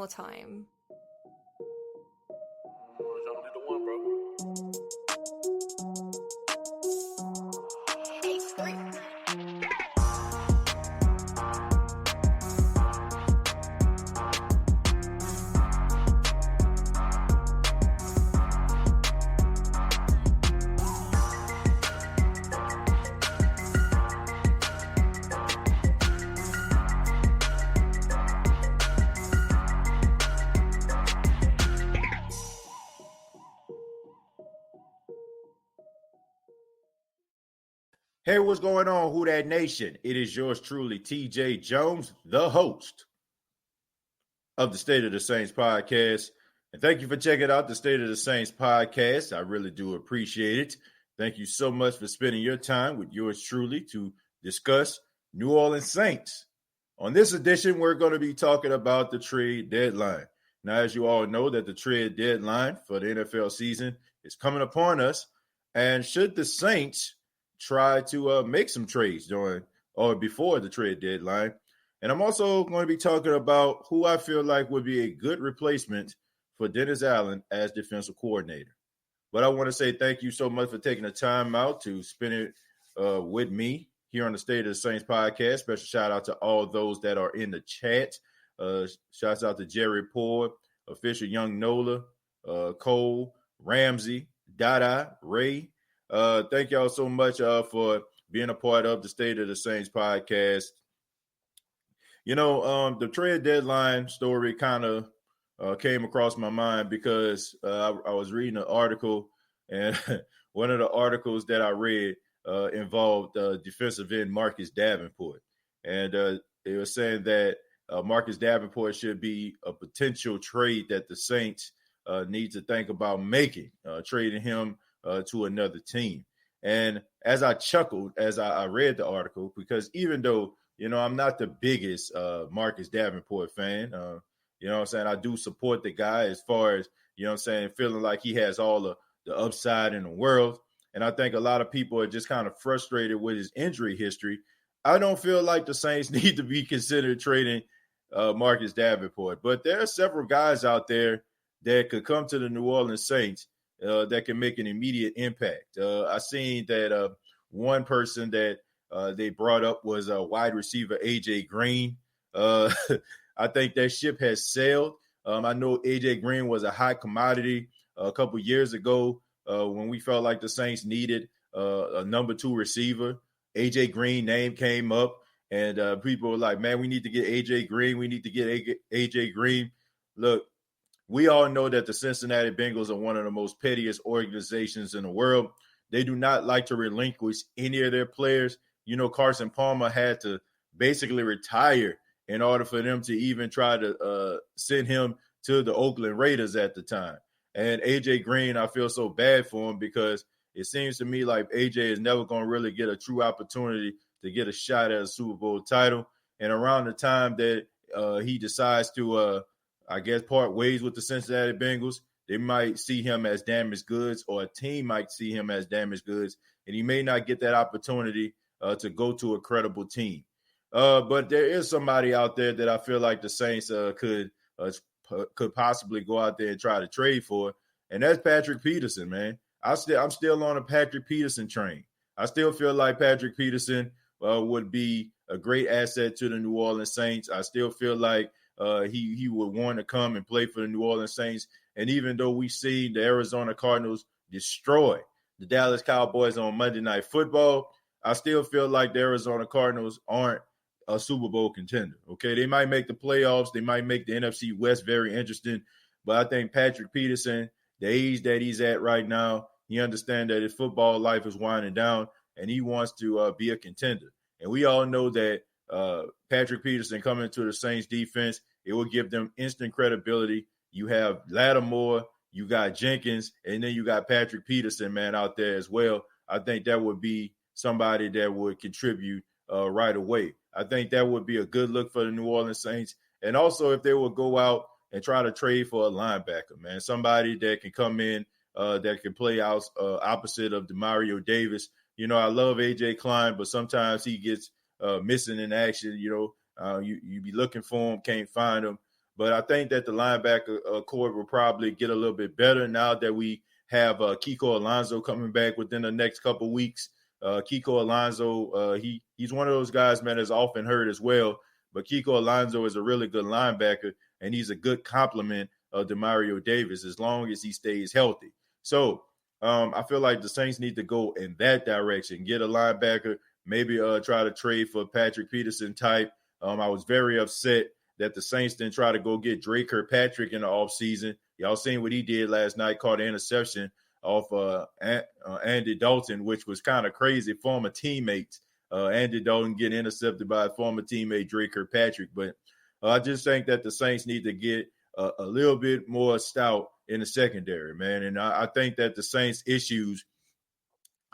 time. It's only the one, bro. Hey, what's going on, Who Dat Nation? It is yours truly, TJ Jones, the host of the State of the Saints podcast. And thank you for checking out the State of the Saints podcast. I really do appreciate it. Thank you so much for spending your time with yours truly to discuss New Orleans Saints. On this edition, we're going to be talking about the trade deadline. Now, as you all know, that the trade deadline for the NFL season is coming upon us. And should the Saints try to make some trades during or before the trade deadline? And I'm also going to be talking about who I feel like would be a good replacement for Dennis Allen as defensive coordinator. But I want to say thank you so much for taking the time out to spend it with me here on the State of the Saints podcast. Special shout out to all those that are in the chat. Shouts out to Jerry Poor, Official Young Nola, Cole, Ramsey, Dada, Ray. Thank y'all so much for being a part of the State of the Saints podcast. You know, the trade deadline story kind of came across my mind because I was reading an article, and one of the articles that I read involved defensive end Marcus Davenport. And they were saying that Marcus Davenport should be a potential trade that the Saints need to think about making, trading him to another team. And as I chuckled as I read the article, because even though, you know, I'm not the biggest Marcus Davenport fan, you know what I'm saying, I do support the guy as far as, you know what I'm saying, feeling like he has all the upside in the world. And I think a lot of people are just kind of frustrated with his injury history. I don't feel like the Saints need to be considered trading Marcus Davenport. But there are several guys out there that could come to the New Orleans Saints that can make an immediate impact. I seen that one person that they brought up was wide receiver A.J. Green. I think that ship has sailed. I know A.J. Green was a hot commodity a couple years ago when we felt like the Saints needed a number 2 receiver. A.J. Green name came up, and people were like, man, we need to get A.J. Green. We need to get A.J. Green. Look, we all know that the Cincinnati Bengals are one of the most pettiest organizations in the world. They do not like to relinquish any of their players. You know, Carson Palmer had to basically retire in order for them to even try to send him to the Oakland Raiders at the time. And A.J. Green, I feel so bad for him because it seems to me like A.J. is never going to really get a true opportunity to get a shot at a Super Bowl title. And around the time that he decides to I guess, part ways with the Cincinnati Bengals, they might see him as damaged goods, or a team might see him as damaged goods, and he may not get that opportunity to go to a credible team. But there is somebody out there that I feel like the Saints could possibly go out there and try to trade for, and that's Patrick Peterson, man. I'm still on a Patrick Peterson train. I still feel like Patrick Peterson would be a great asset to the New Orleans Saints. I still feel like he would want to come and play for the New Orleans Saints. And even though we see the Arizona Cardinals destroy the Dallas Cowboys on Monday Night Football, I still feel like the Arizona Cardinals aren't a Super Bowl contender. Okay, they might make the playoffs. They might make the NFC West very interesting. But I think Patrick Peterson, the age that he's at right now, he understands that his football life is winding down, and he wants to be a contender. And we all know that Patrick Peterson coming to the Saints defense, it will give them instant credibility. You have Lattimore, you got Jenkins, and then you got Patrick Peterson, man, out there as well. I think that would be somebody that would contribute right away. I think that would be a good look for the New Orleans Saints. And also if they would go out and try to trade for a linebacker, man, somebody that can come in, that can play out opposite of Demario Davis. You know, I love A.J. Klein, but sometimes he gets missing in action. You know, you be looking for him, can't find him. But I think that the linebacker core will probably get a little bit better now that we have Kiko Alonso coming back within the next couple weeks. Kiko Alonso, he's one of those guys, man, that's often hurt as well. But Kiko Alonso is a really good linebacker, and he's a good complement of Demario Davis as long as he stays healthy. So I feel like the Saints need to go in that direction, get a linebacker, maybe try to trade for Patrick Peterson type. I was very upset that the Saints didn't try to go get Drake Kirkpatrick in the offseason. Y'all seen what he did last night, caught an interception off Andy Dalton, which was kind of crazy. Former teammates, Andy Dalton getting intercepted by a former teammate, Drake Kirkpatrick. But I just think that the Saints need to get a little bit more stout in the secondary, man. And I think that the Saints' issues,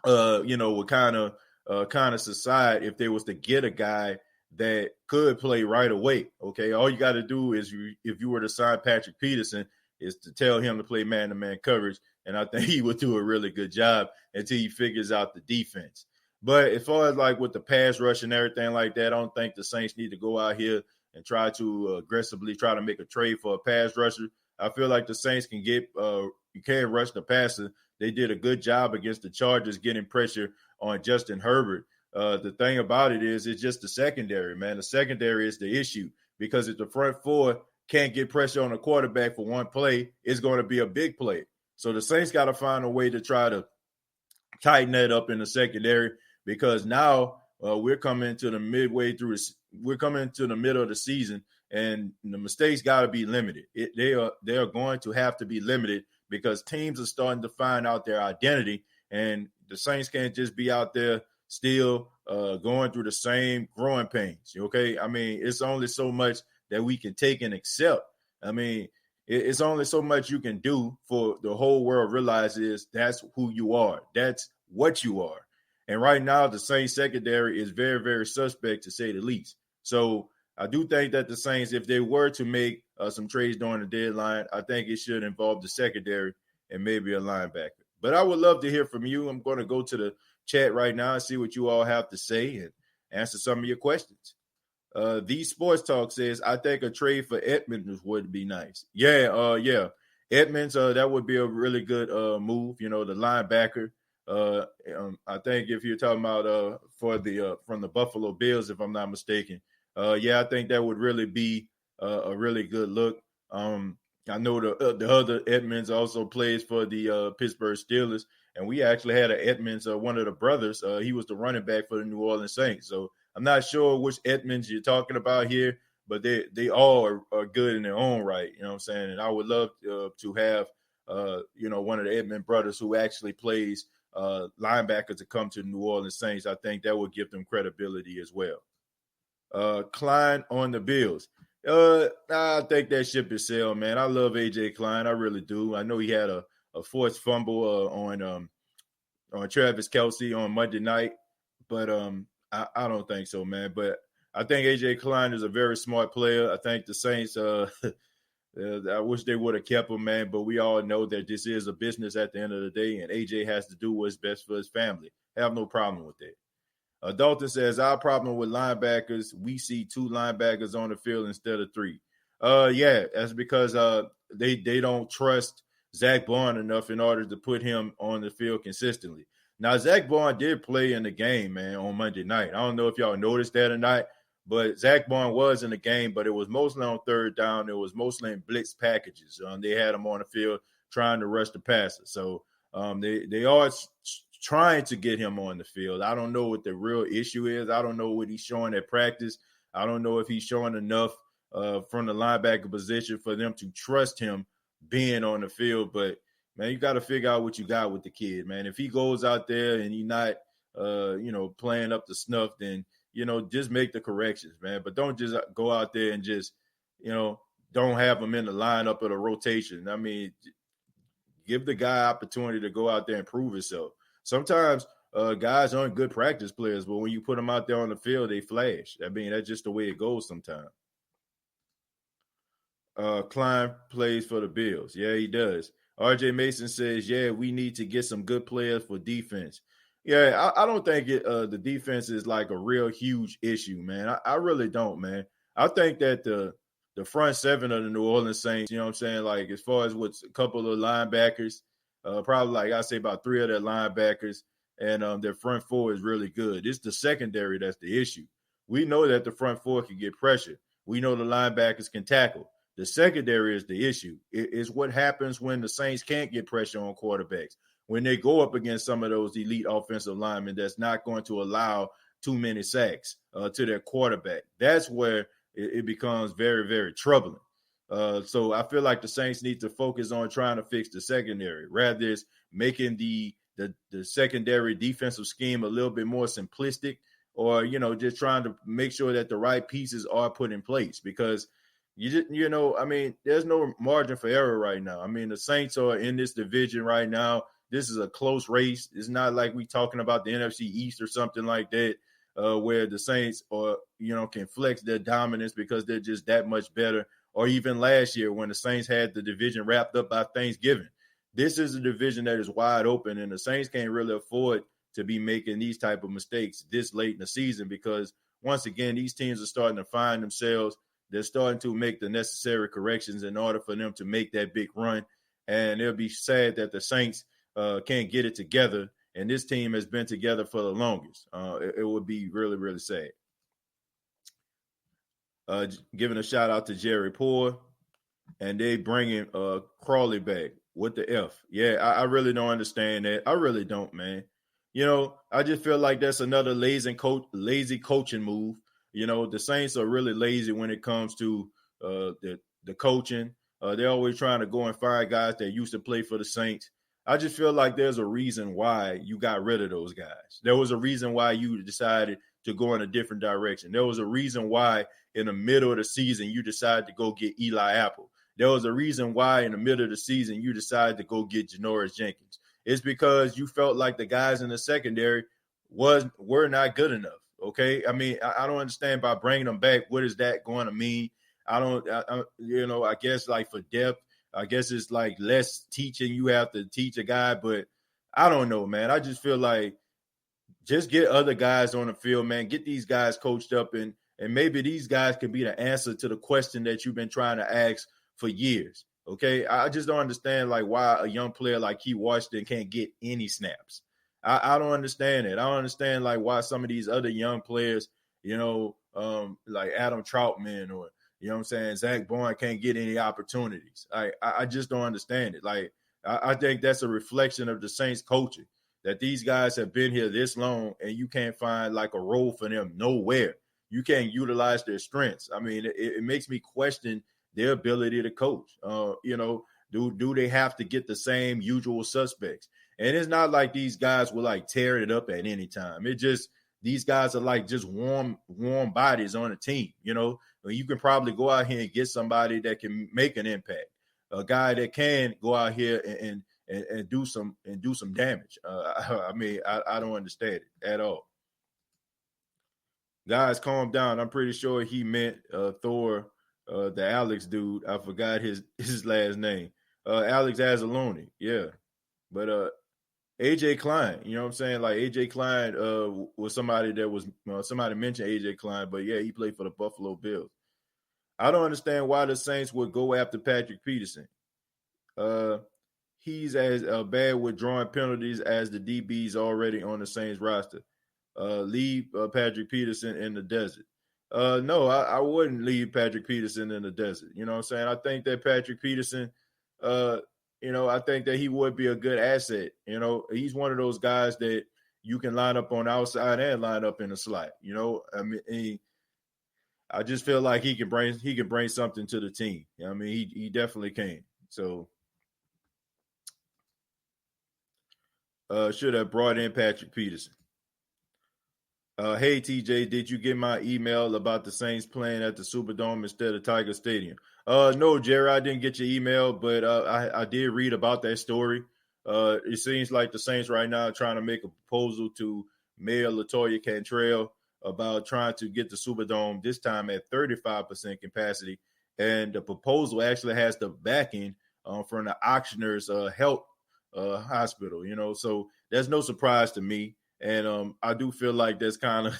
would kind of subside if they was to get a guy that could play right away. Okay, all you got to do is, if you were to sign Patrick Peterson, is to tell him to play man-to-man coverage, and I think he would do a really good job until he figures out the defense. But as far as like with the pass rush and everything like that, I don't think the Saints need to go out here and try to aggressively try to make a trade for a pass rusher. I feel like the Saints can you can't rush the passer. They did a good job against the Chargers getting pressure on Justin Herbert. The thing about it is it's just the secondary, man. The secondary is the issue, because if the front four can't get pressure on the quarterback for one play, it's going to be a big play. So the Saints got to find a way to try to tighten that up in the secondary, because now we're coming to the we're coming to the middle of the season, and the mistakes got to be limited. They are going to have to be limited, because teams are starting to find out their identity, and the Saints can't just be out there still going through the same growing pains. Okay, I mean, it's only so much that we can take and accept. I mean, it's only so much you can do for the whole world realizes that's who you are. That's what you are. And right now, the Saints secondary is very, very suspect, to say the least. So I do think that the Saints, if they were to make some trades during the deadline, I think it should involve the secondary and maybe a linebacker. But I would love to hear from you. I'm going to go to the chat right now and see what you all have to say and answer some of your questions. The Sports Talk says, I think a trade for Edmonds would be nice. Yeah. Edmonds, that would be a really good move. The linebacker. I think if you're talking about from the Buffalo Bills, if I'm not mistaken, I think that would really be a really good look. I know the other Edmonds also plays for the Pittsburgh Steelers, and we actually had an Edmonds, one of the brothers. He was the running back for the New Orleans Saints. So I'm not sure which Edmonds you're talking about here, but they all are good in their own right. You know what I'm saying? And I would love to have one of the Edmonds brothers who actually plays linebacker to come to the New Orleans Saints. I think that would give them credibility as well. Klein on the Bills. I think that ship is sailed, man. I love AJ Klein. I really do. I know he had a forced fumble on Travis Kelce on Monday night, but I don't think so, man. But I think AJ Klein is a very smart player. I think the Saints, I wish they would have kept him, man. But we all know that this is a business at the end of the day, and AJ has to do what's best for his family. I have no problem with that. Dalton says, our problem with linebackers, we see 2 linebackers on the field instead of 3. That's because they don't trust Zach Bond enough in order to put him on the field consistently. Now, Zach Bond did play in the game, man, on Monday night. I don't know if y'all noticed that or not, but Zach Bond was in the game, but it was mostly on third down. It was mostly in blitz packages. They had him on the field trying to rush the passer. So they are trying to get him on the field. I don't know what the real issue is. I don't know what he's showing at practice. I don't know if he's showing enough from the linebacker position for them to trust him being on the field. But, man, you got to figure out what you got with the kid, man. If he goes out there and he's not, playing up to snuff, then, just make the corrections, man. But don't just go out there and just, don't have him in the lineup of the rotation. I mean, give the guy opportunity to go out there and prove himself. Sometimes guys aren't good practice players, but when you put them out there on the field, they flash. I mean, that's just the way it goes sometimes. Klein plays for the Bills. Yeah, he does. RJ Mason says, we need to get some good players for defense. Yeah, I don't think the defense is like a real huge issue, man. I really don't, man. I think that the the front seven of the New Orleans Saints, you know what I'm saying? Like, as far as what's a couple of linebackers, probably like I say about 3 of their linebackers, and their front four is really good. It's the secondary that's the issue. We know that the front four can get pressure. We know the linebackers can tackle. The secondary is the issue. It's what happens when the Saints can't get pressure on quarterbacks. When they go up against some of those elite offensive linemen that's not going to allow too many sacks to their quarterback. That's where it becomes very, very troubling. So I feel like the Saints need to focus on trying to fix the secondary rather than making the secondary defensive scheme a little bit more simplistic, or, just trying to make sure that the right pieces are put in place, because there's no margin for error right now. I mean, the Saints are in this division right now. This is a close race. It's not like we talking about the NFC East or something like that, where the Saints can flex their dominance because they're just that much better. Or even last year when the Saints had the division wrapped up by Thanksgiving. This is a division that is wide open, and the Saints can't really afford to be making these type of mistakes this late in the season, because once again, these teams are starting to find themselves. They're starting to make the necessary corrections in order for them to make that big run. And it'll be sad that the Saints can't get it together, and this team has been together for the longest. It would be really, really sad. Giving a shout out to Jerry Poor, and they bringing Crawley back. What the F? Yeah, I really don't understand that. I really don't, man. I just feel like that's another lazy coaching move. The Saints are really lazy when it comes to the coaching. They're always trying to go and fire guys that used to play for the Saints. I just feel like there's a reason why you got rid of those guys. There was a reason why you decided to go in a different direction. There was a reason why in the middle of the season you decided to go get Eli Apple. There was a reason why in the middle of the season you decided to go get Janoris Jenkins. It's because you felt like the guys in the secondary were not good enough. Okay, I mean, I don't understand by bringing them back. What is that going to mean? I guess like for depth, I guess it's like less teaching you have to teach a guy, but I don't know, man. I just feel like just get other guys on the field, man. Get these guys coached up, and maybe these guys can be the answer to the question that you've been trying to ask for years. Okay, I just don't understand like why a young player like Keith Washington can't get any snaps. I don't understand it. I don't understand like why some of these other young players, like Adam Troutman or Zach Bourne can't get any opportunities. I just don't understand it. Like I think that's a reflection of the Saints coaching, that these guys have been here this long and you can't find like a role for them nowhere. You can't utilize their strengths. I mean, it makes me question their ability to coach. Do they have to get the same usual suspects? And it's not like these guys will like tear it up at any time. It just, these guys are like just warm bodies on a team. You can probably go out here and get somebody that can make an impact, a guy that can go out here and do some damage. I don't understand it at all. Guys, calm down. I'm pretty sure he meant Thor, the Alex dude. I forgot his last name. Alex Anzalone. Yeah. But AJ Klein, you know what I'm saying? Like AJ Klein was somebody that was somebody mentioned AJ Klein, but yeah, he played for the Buffalo Bills. I don't understand why the Saints would go after Patrick Peterson. He's as bad with drawing penalties as the DBs already on the Saints roster. Leave Patrick Peterson in the desert. No, I wouldn't leave Patrick Peterson in the desert. You know what I'm saying? I think that Patrick Peterson, I think that he would be a good asset. He's one of those guys that you can line up on the outside and line up in the slot. I just feel like he can bring something to the team. He definitely can. So should have brought in Patrick Peterson. Hey, TJ, did you get my email about the Saints playing at the Superdome instead of Tiger Stadium? No, Jerry, I didn't get your email, but I did read about that story. It seems like the Saints right now are trying to make a proposal to Mayor LaToya Cantrell about trying to get the Superdome this time at 35% capacity. And the proposal actually has the backing from the Auctioneers Health Hospital, so that's no surprise to me. And I do feel like there's kind of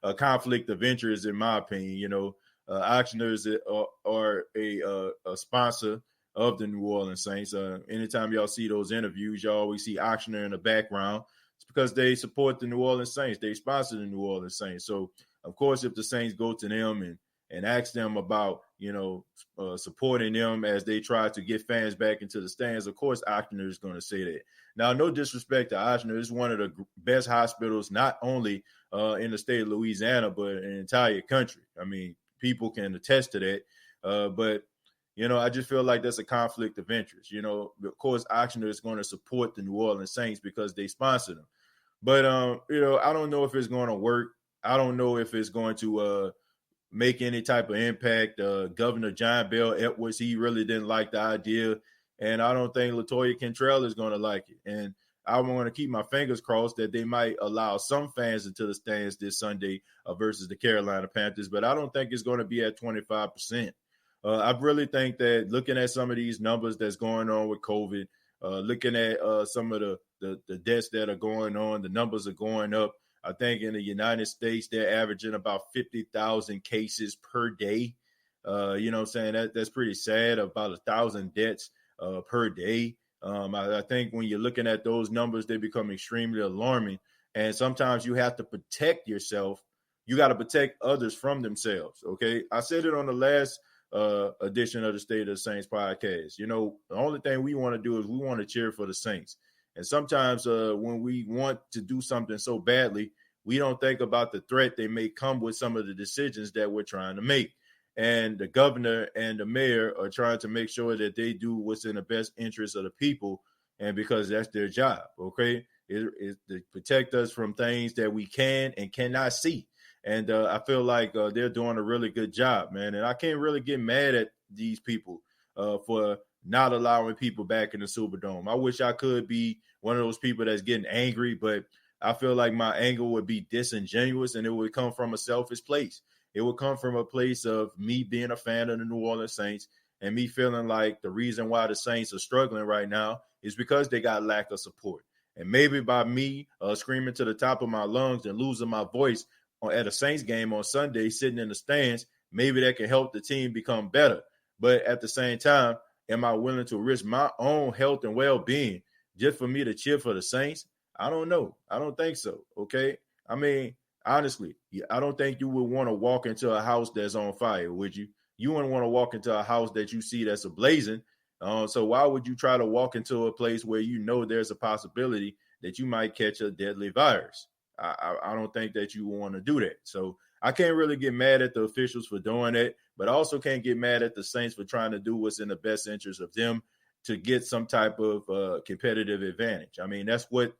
a conflict of interest, in my opinion. Auctioneers are a sponsor of the New Orleans Saints. Anytime y'all see those interviews, y'all always see Auctioneer in the background. It's because they support the New Orleans Saints. They sponsor the New Orleans Saints. So, of course, if the Saints go to them and ask them about, supporting them as they try to get fans back into the stands, of course, Auctioneer is going to say that. Now, no disrespect to Auctioneer. It's one of the best hospitals, not only in the state of Louisiana, but in the entire country. I mean, people can attest to that. But I just feel like that's a conflict of interest. Of course, Auctioneer is going to support the New Orleans Saints because they sponsor them. But, I don't know if it's going to work. I don't know if it's going to make any type of impact. Governor John Bell Edwards, he really didn't like the idea. And I don't think LaToya Cantrell is going to like it. And I want to keep my fingers crossed that they might allow some fans into the stands this Sunday versus the Carolina Panthers. But I don't think it's going to be at 25%. I really think that looking at some of these numbers that's going on with COVID, looking at some of the deaths that are going on, the numbers are going up. I think in the United States, they're averaging about 50,000 cases per day. You know what I'm saying? That's pretty sad, about 1,000 deaths per day. I think when you're looking at those numbers, they become extremely alarming. And sometimes you have to protect yourself. You got to protect others from themselves. Okay. I said it on the last edition of the State of the Saints podcast. The only thing we want to do is we want to cheer for the Saints. And sometimes when we want to do something so badly, we don't think about the threat they may come with some of the decisions that we're trying to make. And the governor and the mayor are trying to make sure that they do what's in the best interest of the people. And because that's their job, okay? It to protect us from things that we can and cannot see. And I feel like they're doing a really good job, man. And I can't really get mad at these people for not allowing people back in the Superdome. I wish I could be one of those people that's getting angry, but I feel like my anger would be disingenuous and it would come from a selfish place. It would come from a place of me being a fan of the New Orleans Saints and me feeling like the reason why the Saints are struggling right now is because they got lack of support. And maybe by me screaming to the top of my lungs and losing my voice at a Saints game on Sunday, sitting in the stands, maybe that can help the team become better. But at the same time, am I willing to risk my own health and well-being just for me to cheer for the Saints? I don't know. I don't think so. Okay. I mean, honestly, I don't think you would want to walk into a house that's on fire, would you? You wouldn't want to walk into a house that you see that's ablazing. So why would you try to walk into a place where you know there's a possibility that you might catch a deadly virus? I don't think that you want to do that. So I can't really get mad at the officials for doing it, but I also can't get mad at the Saints for trying to do what's in the best interest of them to get some type of competitive advantage. I mean, that's what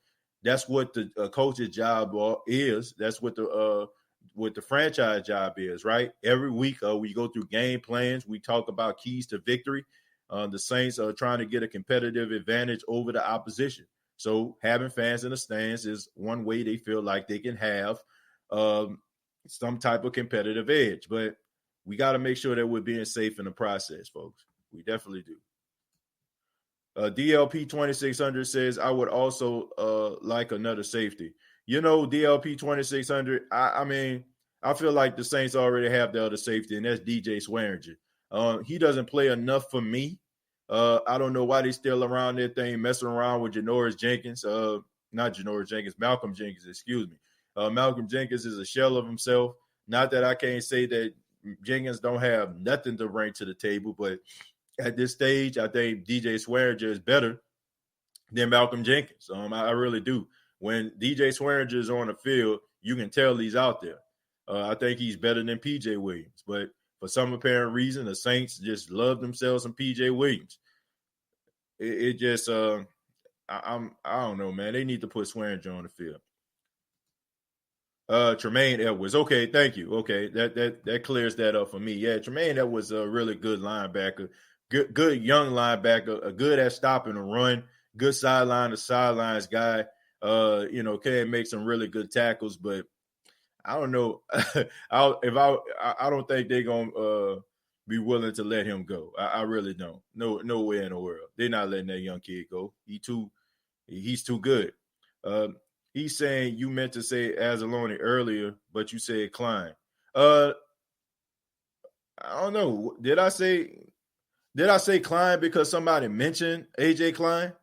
the coach's job is. That's what the franchise job is, right? Every week we go through game plans. We talk about keys to victory. The Saints are trying to get a competitive advantage over the opposition. So having fans in the stands is one way they feel like they can have some type of competitive edge. But we got to make sure that we're being safe in the process, folks. We definitely do. DLP 2600 says, I would also like another safety. DLP 2600, I mean, I feel like the Saints already have the other safety, and that's DJ Swearinger. He doesn't play enough for me. I don't know why they're still around that thing, messing around with Janoris Jenkins. Not Janoris Jenkins, Malcolm Jenkins, excuse me. Malcolm Jenkins is a shell of himself. Not that I can't say that Jenkins don't have nothing to bring to the table, but at this stage, I think DJ Swearinger is better than Malcolm Jenkins. I really do. When DJ Swearinger is on the field, you can tell he's out there. I think he's better than PJ Williams, but for some apparent reason, the Saints just love themselves some PJ Williams. It just, I don't know, man. They need to put Swearinger on the field. Tremaine Edwards. Okay, thank you. Okay, that clears that up for me. Yeah, Tremaine Edwards a really good linebacker, good young linebacker, a good at stopping the run, good sideline to sidelines guy. Can make some really good tackles, but I don't know. I don't think they're gonna be willing to let him go. I really don't. No way in the world. They're not letting that young kid go. He's too good. He's saying you meant to say Anzalone earlier, but you said Klein. I don't know. Did I say Klein because somebody mentioned AJ Klein?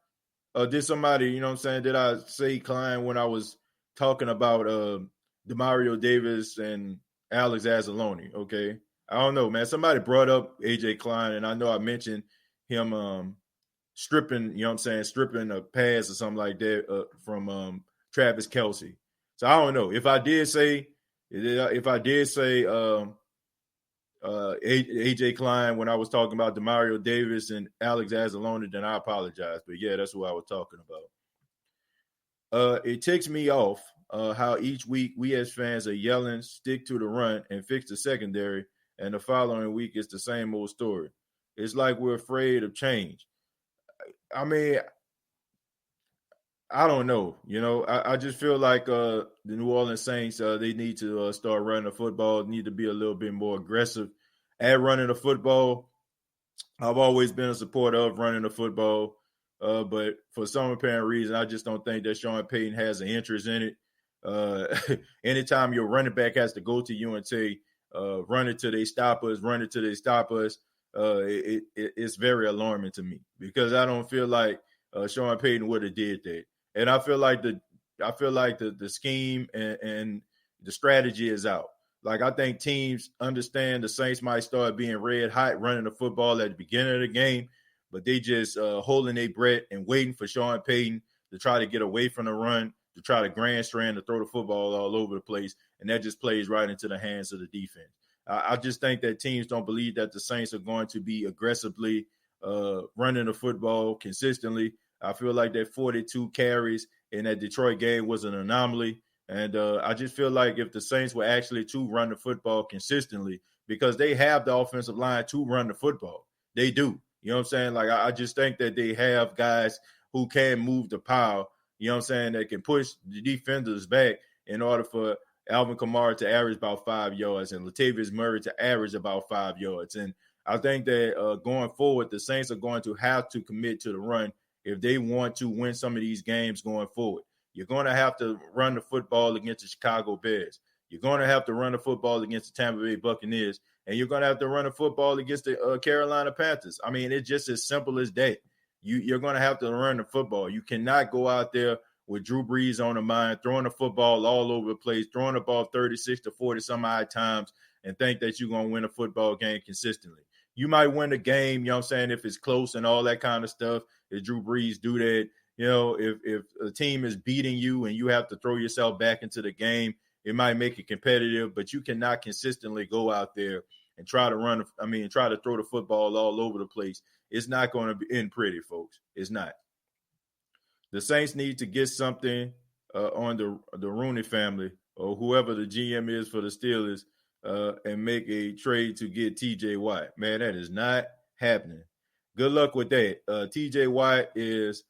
Or did somebody, you know what I'm saying? Did I say Klein when I was talking about Demario Davis and Alex Anzalone? Okay. I don't know, man. Somebody brought up AJ Klein, and I know I mentioned him stripping, you know what I'm saying, stripping a pass or something like that from Travis Kelce. So I don't know. If I did say AJ Klein when I was talking about Demario Davis and Alex Anzalone, then I apologize. But yeah, that's what I was talking about. It ticks me off how each week we as fans are yelling, stick to the run and fix the secondary, and the following week it's the same old story. It's like we're afraid of change. I mean, I don't know. You know, I just feel like the New Orleans Saints, they need to start running the football, need to be a little bit more aggressive at running the football. I've always been a supporter of running the football, but for some apparent reason, I just don't think that Sean Payton has an interest in it. Anytime your running back has to go to you and say, run it till they stop us, run it till they stop us, it's very alarming to me because I don't feel like Sean Payton would have did that. And I feel like the scheme and the strategy is out. Like, I think teams understand the Saints might start being red hot running the football at the beginning of the game, but they just holding their breath and waiting for Sean Payton to try to get away from the run, to try to grand strand, to throw the football all over the place, and that just plays right into the hands of the defense. I just think that teams don't believe that the Saints are going to be aggressively running the football consistently. I feel like that 42 carries in that Detroit game was an anomaly. And I just feel like if the Saints were actually to run the football consistently, because they have the offensive line to run the football. They do. You know what I'm saying? Like, I just think that they have guys who can move the pile, you know what I'm saying, that can push the defenders back in order for Alvin Kamara to average about 5 yards and Latavius Murray to average about 5 yards. And I think that going forward, the Saints are going to have to commit to the run if they want to win some of these games going forward. You're going to have to run the football against the Chicago Bears. You're going to have to run the football against the Tampa Bay Buccaneers. And you're going to have to run the football against the Carolina Panthers. I mean, it's just as simple as that. You're going to have to run the football. You cannot go out there with Drew Brees on the mind, throwing the football all over the place, throwing the ball 36 to 40 some odd times, and think that you're going to win a football game consistently. You might win the game, you know what I'm saying, if it's close and all that kind of stuff. If Drew Brees do that, you know, if a team is beating you and you have to throw yourself back into the game, it might make it competitive, but you cannot consistently go out there and try to throw the football all over the place. It's not going to end pretty, folks. It's not. The Saints need to get something on the Rooney family or whoever the GM is for the Steelers and make a trade to get TJ Watt. Man, that is not happening. Good luck with that. TJ Watt is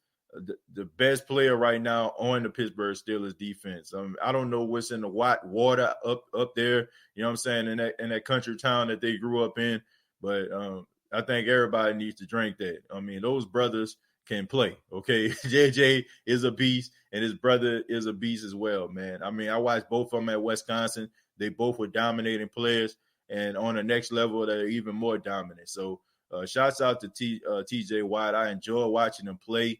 the best player right now on the Pittsburgh Steelers defense. I don't know what's in the Watt water up there, you know what I'm saying, in that country town that they grew up in, but I think everybody needs to drink that. I mean, those brothers can play, okay? JJ is a beast, and his brother is a beast as well, man. I mean, I watched both of them at Wisconsin. They both were dominating players, and on the next level, they're even more dominant. So shouts out to TJ Watt. I enjoy watching him play.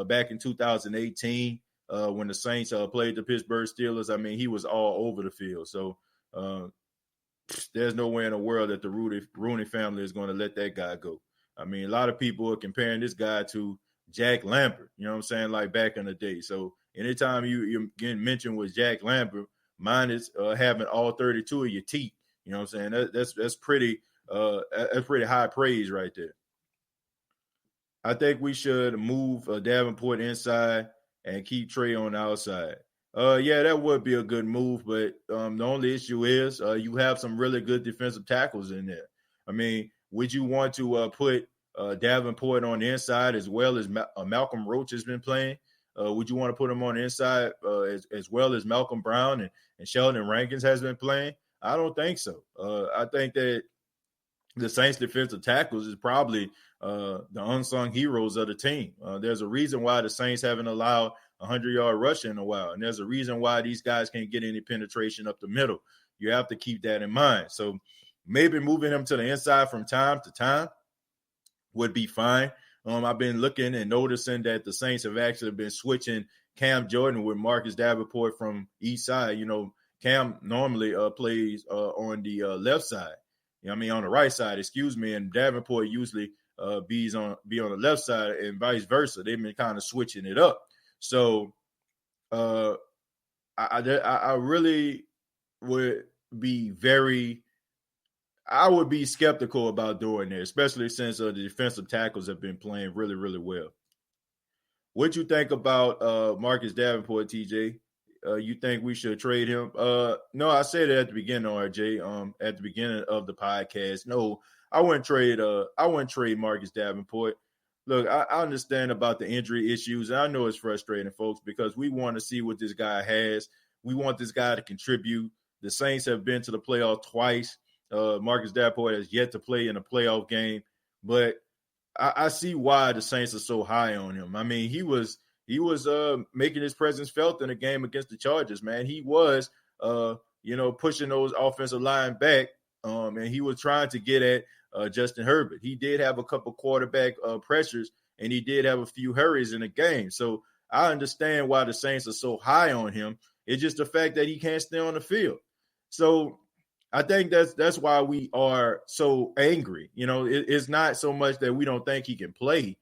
Back in 2018, when the Saints played the Pittsburgh Steelers, I mean, he was all over the field. So there's no way in the world that the Rooney family is going to let that guy go. I mean, a lot of people are comparing this guy to Jack Lambert, you know what I'm saying, like back in the day. So anytime you're getting mentioned with Jack Lambert, mine is having all 32 of your teeth. You know what I'm saying? That's pretty high praise right there. I think we should move Davenport inside and keep Trey on the outside. Yeah, that would be a good move, but the only issue is you have some really good defensive tackles in there. I mean, would you want to put Davenport on the inside as well as Malcolm Roach has been playing? Would you want to put him on the inside as well as Malcolm Brown and Sheldon Rankins has been playing? I don't think so. I think that the Saints defensive tackles is probably the unsung heroes of the team. There's a reason why the Saints haven't allowed a 100-yard rush in a while, and there's a reason why these guys can't get any penetration up the middle. You have to keep that in mind. So maybe moving him to the inside from time to time would be fine. I've been looking and noticing that the Saints have actually been switching Cam Jordan with Marcus Davenport from each side. Cam normally plays on the left side. On the right side, and Davenport usually be on the left side and vice versa. They've been kind of switching it up. So I really would be I would be skeptical about doing that, especially since the defensive tackles have been playing really, really well. What you think about Marcus Davenport, TJ? You think we should trade him? No, I said it at the beginning, RJ. At the beginning of the podcast. No, I wouldn't trade Marcus Davenport. Look, I understand about the injury issues. I know it's frustrating, folks, because we want to see what this guy has. We want this guy to contribute. The Saints have been to the playoff twice. Marcus Davenport has yet to play in a playoff game, but I see why the Saints are so high on him. I mean, he was making his presence felt in a game against the Chargers, man. He was, pushing those offensive line back, and he was trying to get at Justin Herbert. He did have a couple quarterback pressures, and he did have a few hurries in the game. So I understand why the Saints are so high on him. It's just the fact that he can't stay on the field. So I think that's why we are so angry. It's not so much that we don't think he can play.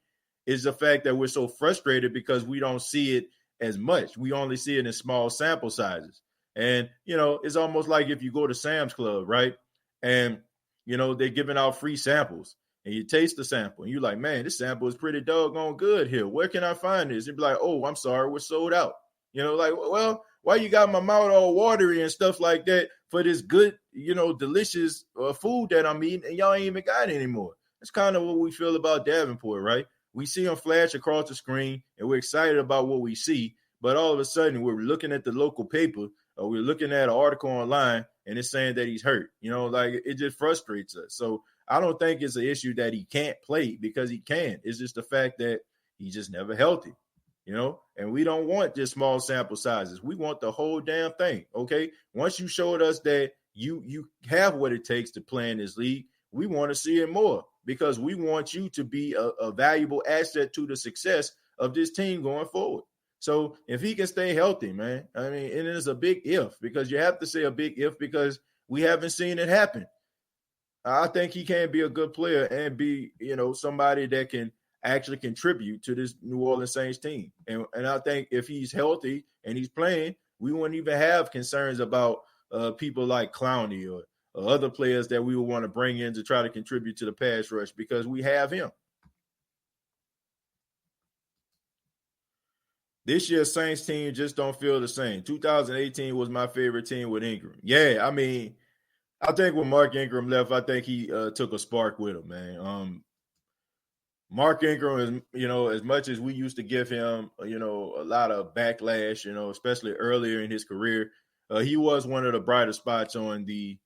It's the fact that we're so frustrated because we don't see it as much. We only see it in small sample sizes. And, it's almost like if you go to Sam's Club, right? And, they're giving out free samples. And you taste the sample. And you're like, man, this sample is pretty doggone good here. Where can I find this? You'd be like, oh, I'm sorry, we're sold out. Well, why you got my mouth all watery and stuff like that for this good, delicious food that I'm eating, and y'all ain't even got it anymore. That's kind of what we feel about Davenport, right? We see him flash across the screen, and we're excited about what we see, but all of a sudden we're looking at the local paper, or we're looking at an article online, and it's saying that he's hurt. It just frustrates us. So I don't think it's an issue that he can't play, because he can. It's just the fact that he's just never healthy. And we don't want just small sample sizes. We want the whole damn thing, okay? Once you showed us that you have what it takes to play in this league, we want to see it more, because we want you to be a valuable asset to the success of this team going forward. So if he can stay healthy, man, it is a big if, because you have to say a big if, because we haven't seen it happen. I think he can be a good player and be, somebody that can actually contribute to this New Orleans Saints team. And I think if he's healthy and he's playing, we wouldn't even have concerns about people like Clowney or other players that we would want to bring in to try to contribute to the pass rush, because we have him. This year's Saints team just don't feel the same. 2018 was my favorite team with Ingram. Yeah, I think when Mark Ingram left, I think he took a spark with him, man. Mark Ingram is, as much as we used to give him, a lot of backlash, especially earlier in his career, he was one of the brighter spots on the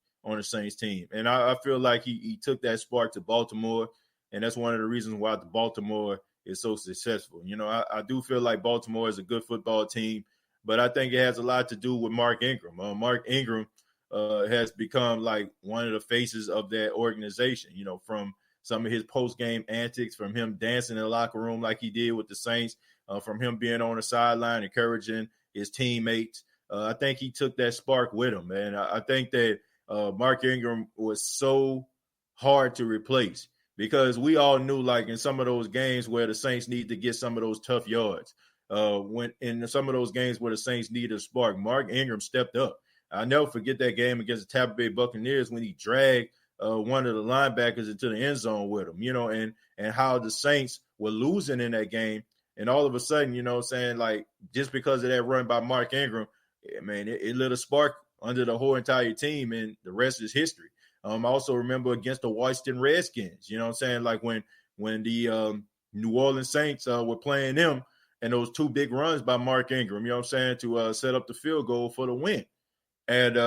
Saints team. And I feel like he took that spark to Baltimore, and that's one of the reasons why the Baltimore is so successful. I do feel like Baltimore is a good football team, but I think it has a lot to do with Mark Ingram. Mark Ingram has become like one of the faces of that organization, from some of his post-game antics, from him dancing in the locker room like he did with the Saints, from him being on the sideline, encouraging his teammates. I think he took that spark with him, man. I think that Mark Ingram was so hard to replace, because we all knew, like in some of those games where the Saints need to get some of those tough yards, when in some of those games where the Saints needed a spark, Mark Ingram stepped up. I'll never forget that game against the Tampa Bay Buccaneers when he dragged one of the linebackers into the end zone with him, and how the Saints were losing in that game. And all of a sudden, saying like just because of that run by Mark Ingram, man, it lit a spark under the whole entire team, and the rest is history. I also remember against the Washington Redskins, like when the New Orleans Saints were playing them, and those two big runs by Mark Ingram, to set up the field goal for the win. And,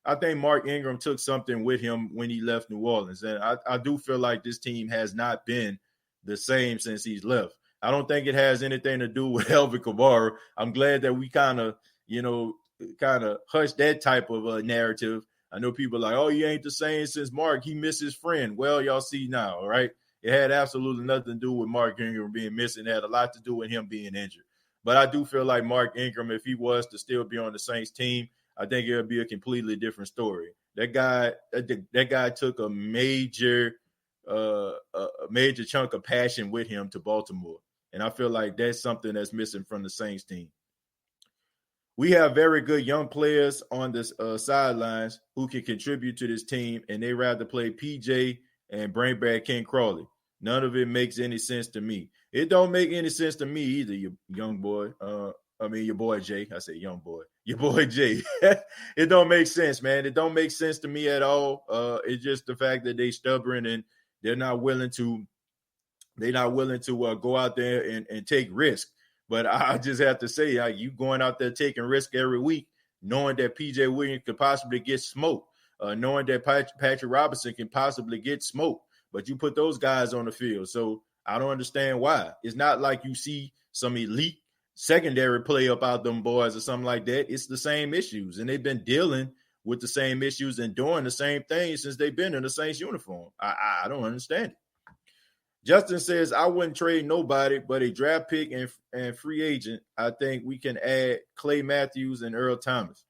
I think Mark Ingram took something with him when he left New Orleans. And I do feel like this team has not been the same since he's left. I don't think it has anything to do with Alvin Kamara. I'm glad that we kind of hushed that type of narrative. I know people are like, oh, he ain't the same since Mark. He missed his friend. Well, y'all see now, right? It had absolutely nothing to do with Mark Ingram being missing. It had a lot to do with him being injured. But I do feel like Mark Ingram, if he was to still be on the Saints team, I think it would be a completely different story. That guy took a major chunk of passion with him to Baltimore. And I feel like that's something that's missing from the Saints team. We have very good young players on the sidelines who can contribute to this team, and they rather play PJ and bring back Ken Crawley. None of it makes any sense to me. It don't make any sense to me either, you young boy. Your boy Jay. I say young boy. Your boy Jay. It don't make sense, man. It don't make sense to me at all. It's just the fact that they stubborn and they're not willing to go out there and take risk. But I just have to say, you going out there taking risk every week, knowing that PJ Williams could possibly get smoked, knowing that Patrick Robinson can possibly get smoked, but you put those guys on the field. So I don't understand why. It's not like you see some elite secondary play up out them boys or something like that. It's the same issues, and they've been dealing with the same issues and doing the same thing since they've been in the Saints uniform. I don't understand it. Justin says, I wouldn't trade nobody but a draft pick and free agent. I think we can add Clay Matthews and Earl Thomas.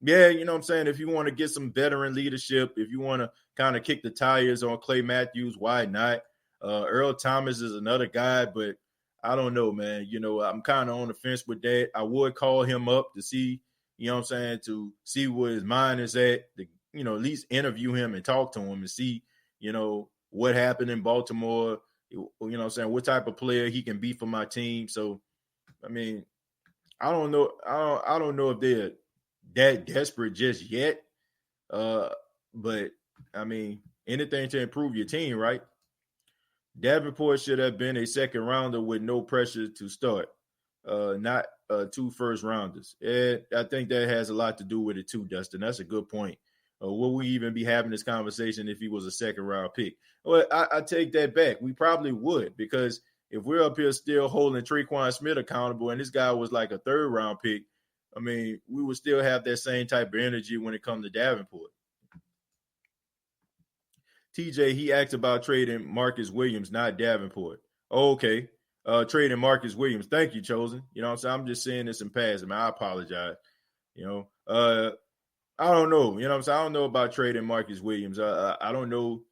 Yeah, you know what I'm saying? If you want to get some veteran leadership, if you want to kind of kick the tires on Clay Matthews, why not? Earl Thomas is another guy, but I don't know, man. You know, I'm kind of on the fence with that. I would call him up to see, you know what I'm saying, to see where his mind is at, to, you know, at least interview him and talk to him and see, you know, what happened in Baltimore. You know what I'm saying, what type of player he can be for my team. So, I mean, I don't know. I don't know if they're that desperate just yet. But, I mean, anything to improve your team, right? Davenport should have been a second rounder with no pressure to start, not 2 first rounders. And I think that has a lot to do with it too, Dustin. That's a good point. Will we even be having this conversation if he was a second round pick? Well, I take that back. We probably would, because if we're up here still holding Tre'Quan Smith accountable and this guy was like a third round pick, I mean, we would still have that same type of energy when it comes to Davenport. TJ, he asked about trading Marcus Williams, not Davenport. Oh, okay. Trading Marcus Williams. Thank you, Chosen. You know what I'm saying? I'm just saying this in passing, man. I apologize. You know, I don't know. You know what I'm saying? I don't know about trading Marcus Williams. I don't know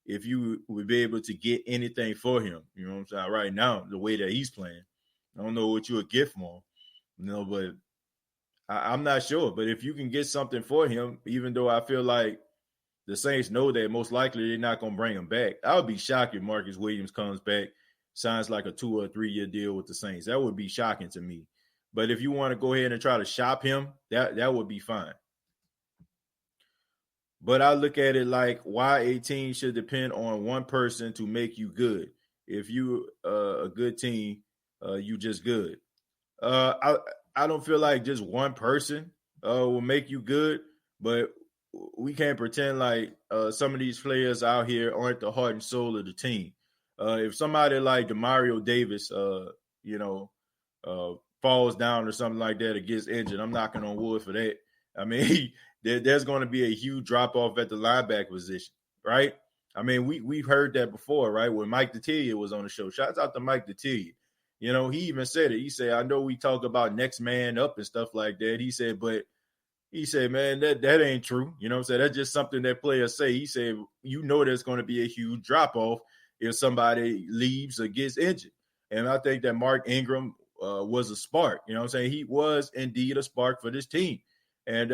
if you would be able to get anything for him. You know what I'm saying? Right now, the way that he's playing, I don't know what you would get for him. You know, but I'm not sure. But if you can get something for him, even though I feel like the Saints know that most likely they're not going to bring him back, I would be shocked if Marcus Williams comes back, signs like a 2 or 3 year deal with the Saints. That would be shocking to me. But if you want to go ahead and try to shop him, that would be fine. But I look at it like why a team should depend on one person to make you good. If you a good team, you just good. I don't feel like just one person will make you good, but we can't pretend like some of these players out here aren't the heart and soul of the team. If somebody like Demario Davis, falls down or something like that or gets injured, I'm knocking on wood for that. I mean, there's going to be a huge drop-off at the linebacker position, right? I mean, we've heard that before, right? When Mike Detillier was on the show. Shouts out to Mike Detillier. You know, he even said it. He said, I know we talk about next man up and stuff like that. He said, man, that ain't true. You know what I'm saying? That's just something that players say. He said, you know there's going to be a huge drop-off if somebody leaves or gets injured. And I think that Mark Ingram was a spark. You know what I'm saying? He was indeed a spark for this team. And,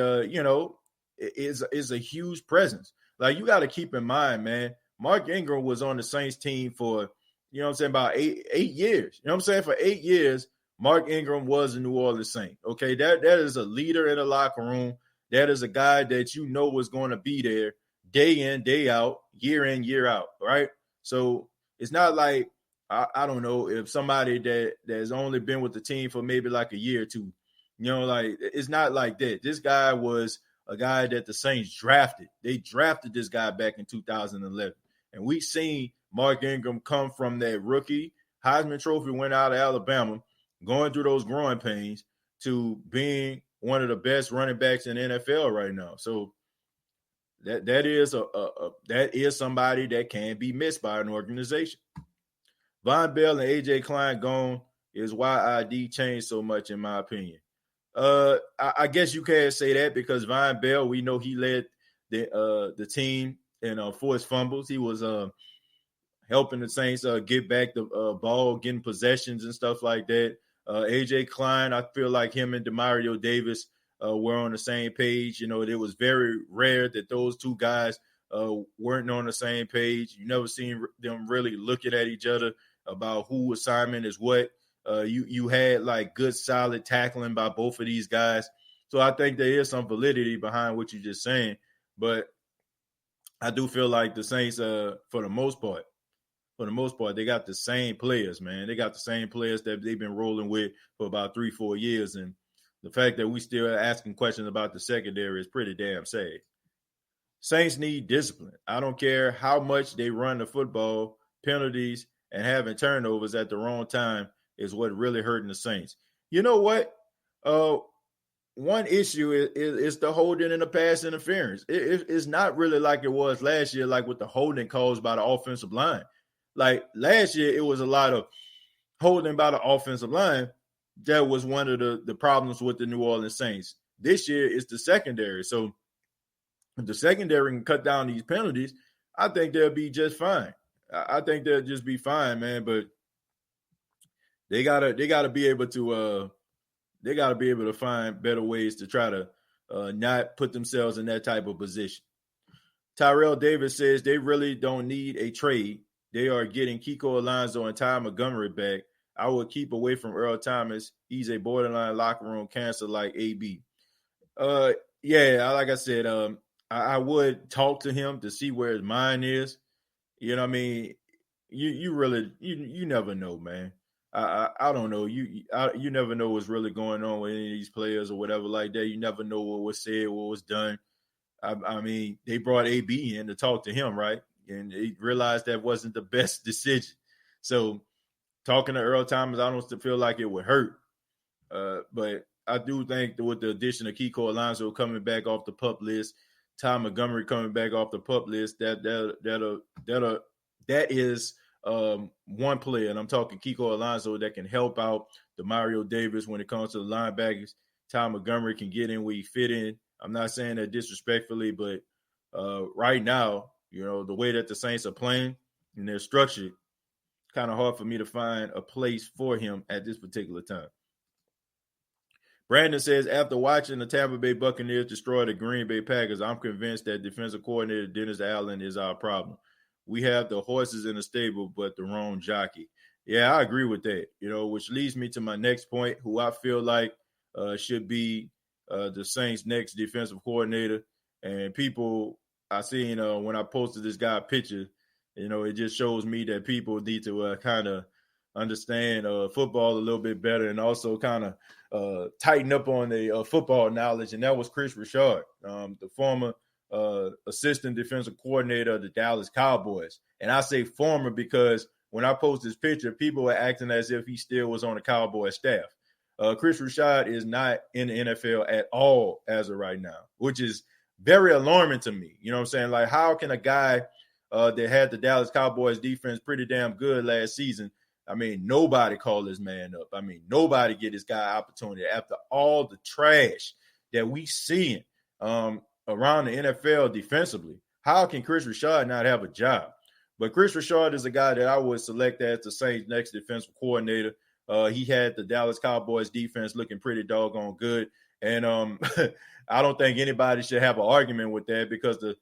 is a huge presence. Like, you got to keep in mind, man, Mark Ingram was on the Saints team for, you know what I'm saying, about eight years. You know what I'm saying? For 8 years, Mark Ingram was a New Orleans Saint. Okay, that is a leader in the locker room. That is a guy that you know was going to be there day in, day out, year in, year out, right? So it's not like, I don't know, if somebody that has only been with the team for maybe like a year or two, you know, like, it's not like that. This guy was a guy that the Saints drafted. They drafted this guy back in 2011. And we've seen Mark Ingram come from that rookie Heisman Trophy winner out of Alabama, going through those growing pains, to being one of the best running backs in the NFL right now. So That is somebody that can be missed by an organization. Von Bell and AJ Klein gone is why ID changed so much, in my opinion. I guess you can't say that because Von Bell, we know he led the team in forced fumbles. He was helping the Saints get back the ball, getting possessions and stuff like that. AJ Klein, I feel like him and Demario Davis were on the same page. You know, it was very rare that those two guys weren't on the same page. You never seen them really looking at each other about who assignment is what. You had like good solid tackling by both of these guys. So I think there is some validity behind what you're just saying. But I do feel like the Saints, for the most part, they got the same players, man. They got the same players that they've been rolling with for about 3-4 years. And the fact that we still are asking questions about the secondary is pretty damn sad. Saints need discipline. I don't care how much they run the football, penalties, and having turnovers at the wrong time is what really hurting the Saints. You know what? One issue is the holding and the pass interference. It's not really like it was last year, like with the holding caused by the offensive line. Like last year, it was a lot of holding by the offensive line. That was one of the problems with the New Orleans Saints. This year, it's the secondary. So if the secondary can cut down these penalties, I think they'll be just fine. I think they'll just be fine, man. But they gotta be able to find better ways to try to not put themselves in that type of position. Tyrell Davis says they really don't need a trade. They are getting Kiko Alonso and Ty Montgomery back. I would keep away from Earl Thomas. He's a borderline locker room cancer like AB. Yeah, like I said, I would talk to him to see where his mind is. You know what I mean? You really never know, man. I don't know. You never know what's really going on with any of these players or whatever like that. You never know what was said, what was done. I mean, they brought AB in to talk to him, right? And they realized that wasn't the best decision. So talking to Earl Thomas, I don't feel like it would hurt. But I do think that with the addition of Kiko Alonso coming back off the PUP list, Ty Montgomery coming back off the PUP list, that is one player, and I'm talking Kiko Alonso, that can help out Demario Davis when it comes to the linebackers. Ty Montgomery can get in where he fit in. I'm not saying that disrespectfully, but right now, you know, the way that the Saints are playing and they're structured, kind of hard for me to find a place for him at this particular time. Brandon says, after watching the Tampa Bay Buccaneers destroy the Green Bay Packers, I'm convinced that defensive coordinator Dennis Allen is our problem. We have the horses in the stable, but the wrong jockey. Yeah, I agree with that, you know, which leads me to my next point, who I feel like should be the Saints' next defensive coordinator. And people, I seen when I posted this guy picture, you know, it just shows me that people need to kind of understand football a little bit better and also kind of tighten up on the football knowledge. And that was Chris Richard, the former assistant defensive coordinator of the Dallas Cowboys. And I say former because when I post this picture, people are acting as if he still was on the Cowboys staff. Chris Richard is not in the NFL at all as of right now, which is very alarming to me. You know what I'm saying? Like, how can a guy that had the Dallas Cowboys defense pretty damn good last season, I mean, nobody call this man up. I mean, nobody get this guy opportunity after all the trash that we seeing around the NFL defensively. How can Chris Richard not have a job? But Chris Richard is a guy that I would select as the Saints' next defensive coordinator. He had the Dallas Cowboys defense looking pretty doggone good. And I don't think anybody should have an argument with that because the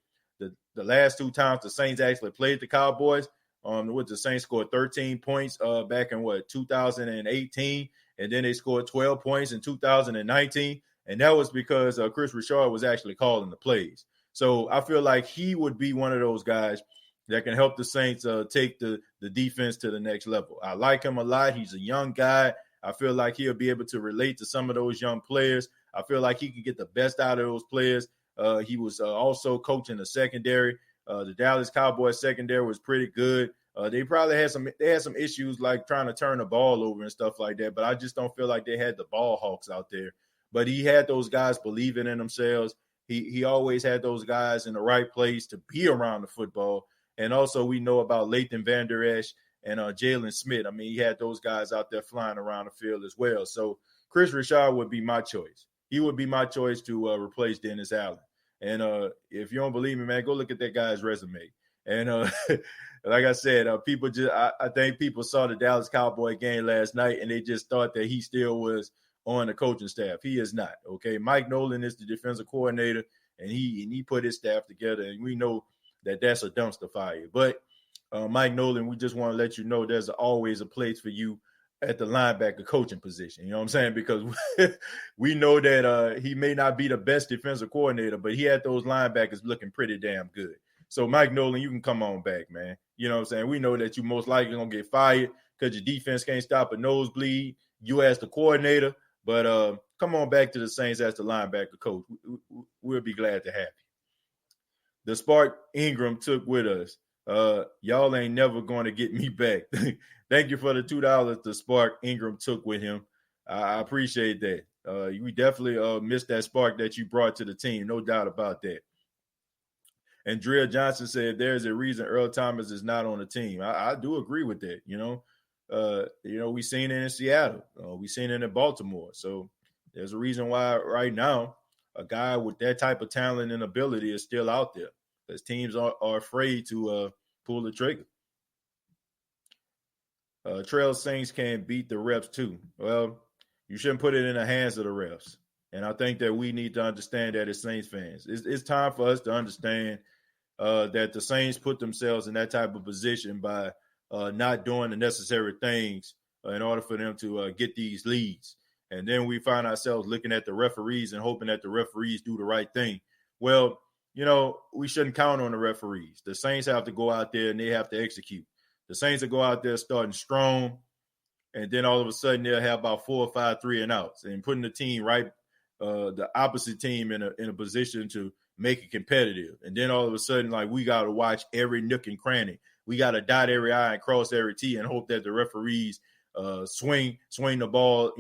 last two times the Saints actually played the Cowboys, with the Saints scored 13 points back in 2018, and then they scored 12 points in 2019, and that was because Chris Richard was actually calling the plays. So I feel like he would be one of those guys that can help the Saints take the defense to the next level. I like him a lot. He's a young guy. I feel like he'll be able to relate to some of those young players. I feel like he can get the best out of those players. He was also coaching the secondary. The Dallas Cowboys secondary was pretty good. They probably had some issues like trying to turn the ball over and stuff like that, but I just don't feel like they had the ball hawks out there. But he had those guys believing in themselves. he always had those guys in the right place to be around the football. And also we know about Leighton Vander Esch and Jalen Smith. I mean, he had those guys out there flying around the field as well. So Chris Richard would be my choice. He would be my choice to replace Dennis Allen. And if you don't believe me, man, go look at that guy's resume. And like I said, people just I think people saw the Dallas Cowboy game last night and they just thought that he still was on the coaching staff. He is not. Okay, Mike Nolan is the defensive coordinator, and he put his staff together, and we know that that's a dumpster fire. But Mike Nolan, we just want to let you know there's always a place for you at the linebacker coaching position. You know what I'm saying? Because we know that he may not be the best defensive coordinator, but he had those linebackers looking pretty damn good. So, Mike Nolan, you can come on back, man. You know what I'm saying? We know that you most likely going to get fired because your defense can't stop a nosebleed. You as the coordinator. But come on back to the Saints as the linebacker coach. We'll be glad to have you. The spark Ingram took with us. Y'all ain't never going to get me back. Thank you for the $2 the spark Ingram took with him. I appreciate that. We definitely missed that spark that you brought to the team. No doubt about that. And Drill Johnson said there's a reason Earl Thomas is not on the team. I do agree with that. We seen it in Seattle. We seen it in Baltimore. So there's a reason why right now a guy with that type of talent and ability is still out there because teams are afraid to pull the trigger. Trail Saints can beat the refs too. Well, you shouldn't put it in the hands of the refs. And I think that we need to understand that as Saints fans. It's time for us to understand that the Saints put themselves in that type of position by not doing the necessary things in order for them to get these leads. And then we find ourselves looking at the referees and hoping that the referees do the right thing. Well, we shouldn't count on the referees. The Saints have to go out there and they have to execute. The Saints will go out there starting strong, and then all of a sudden they'll have about 4 or 5 3-and-outs and putting the team right, the opposite team in a position to make it competitive. And then all of a sudden, like, we got to watch every nook and cranny. We got to dot every I and cross every T and hope that the referees swing the ball,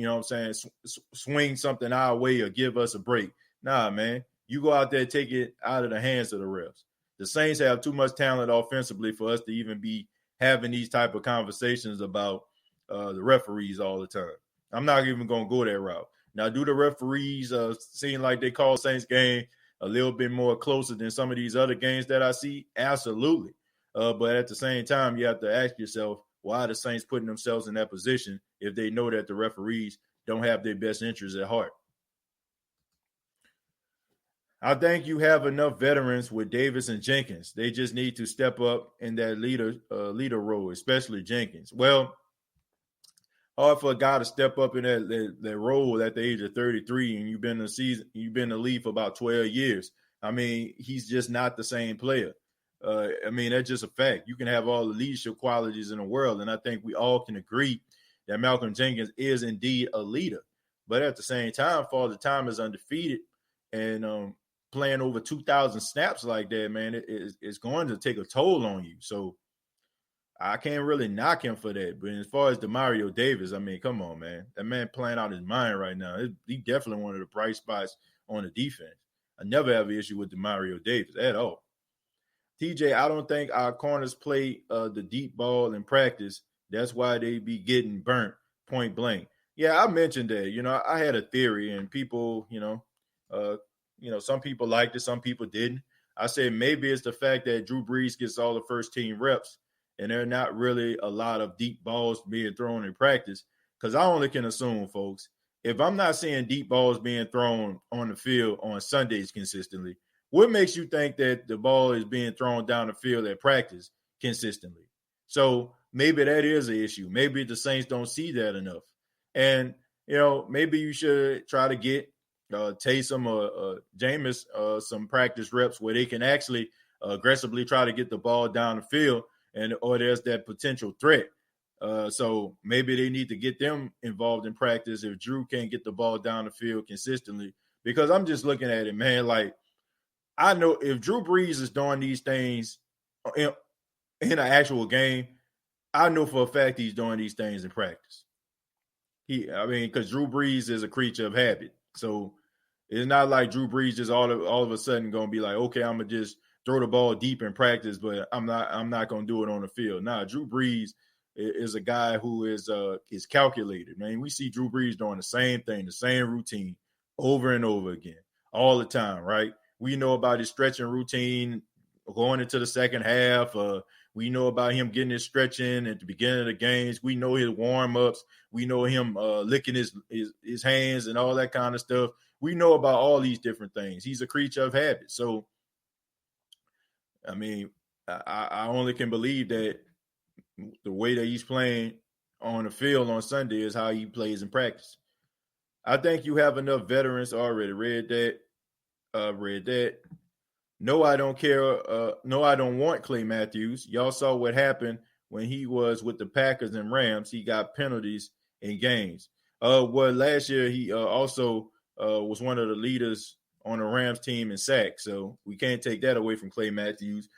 swing something our way or give us a break. Nah, man. You go out there, take it out of the hands of the refs. The Saints have too much talent offensively for us to even be having these type of conversations about the referees all the time. I'm not even going to go that route. Now, do the referees seem like they call Saints game a little bit more closer than some of these other games that I see? Absolutely. But at the same time, you have to ask yourself, why are the Saints putting themselves in that position if they know that the referees don't have their best interests at heart? I think you have enough veterans with Davis and Jenkins. They just need to step up in that leader role, especially Jenkins. Well, hard for a guy to step up in that role at the age of 33, and you've been in the league for about 12 years. I mean, he's just not the same player. That's just a fact. You can have all the leadership qualities in the world, and I think we all can agree that Malcolm Jenkins is indeed a leader. But at the same time, Father Time is undefeated, and playing over 2,000 snaps like that, man, it's going to take a toll on you. So I can't really knock him for that. But as far as Demario Davis, I mean, come on, man. That man playing out his mind right now. He definitely one of the bright spots on the defense. I never have an issue with Demario Davis at all. TJ, I don't think our corners play the deep ball in practice. That's why they be getting burnt point blank. Yeah, I mentioned that. I had a theory, and people, some people liked it, some people didn't. I said maybe it's the fact that Drew Brees gets all the first team reps, and there are not really a lot of deep balls being thrown in practice. Because I only can assume, folks, if I'm not seeing deep balls being thrown on the field on Sundays consistently, what makes you think that the ball is being thrown down the field at practice consistently? So maybe that is an issue. Maybe the Saints don't see that enough. And, maybe you should try to get Taysom or Jameis some practice reps where they can actually aggressively try to get the ball down the field, or there's that potential threat. So maybe they need to get them involved in practice if Drew can't get the ball down the field consistently. Because I'm just looking at it, man, like, I know if Drew Brees is doing these things in an actual game, I know for a fact he's doing these things in practice. Because Drew Brees is a creature of habit. So It's not like Drew Brees just all of a sudden going to be like, okay, I'm gonna just throw the ball deep in practice, but I'm not going to do it on the field. Nah, Drew Brees is a guy who is calculated. Man, we see Drew Brees doing the same thing, the same routine over and over again, all the time, right? We know about his stretching routine going into the second half. We know about him getting his stretching at the beginning of the games. We know his warm-ups. We know him licking his hands and all that kind of stuff. We know about all these different things. He's a creature of habit. So, I mean, I only can believe that the way that he's playing on the field on Sunday is how he plays in practice. I think you have enough veterans already. Read that. No, I don't care. No, I don't want Clay Matthews. Y'all saw what happened when he was with the Packers and Rams. He got penalties in games. Well, last year he also was one of the leaders on the Rams team in sacks. So we can't take that away from Clay Matthews.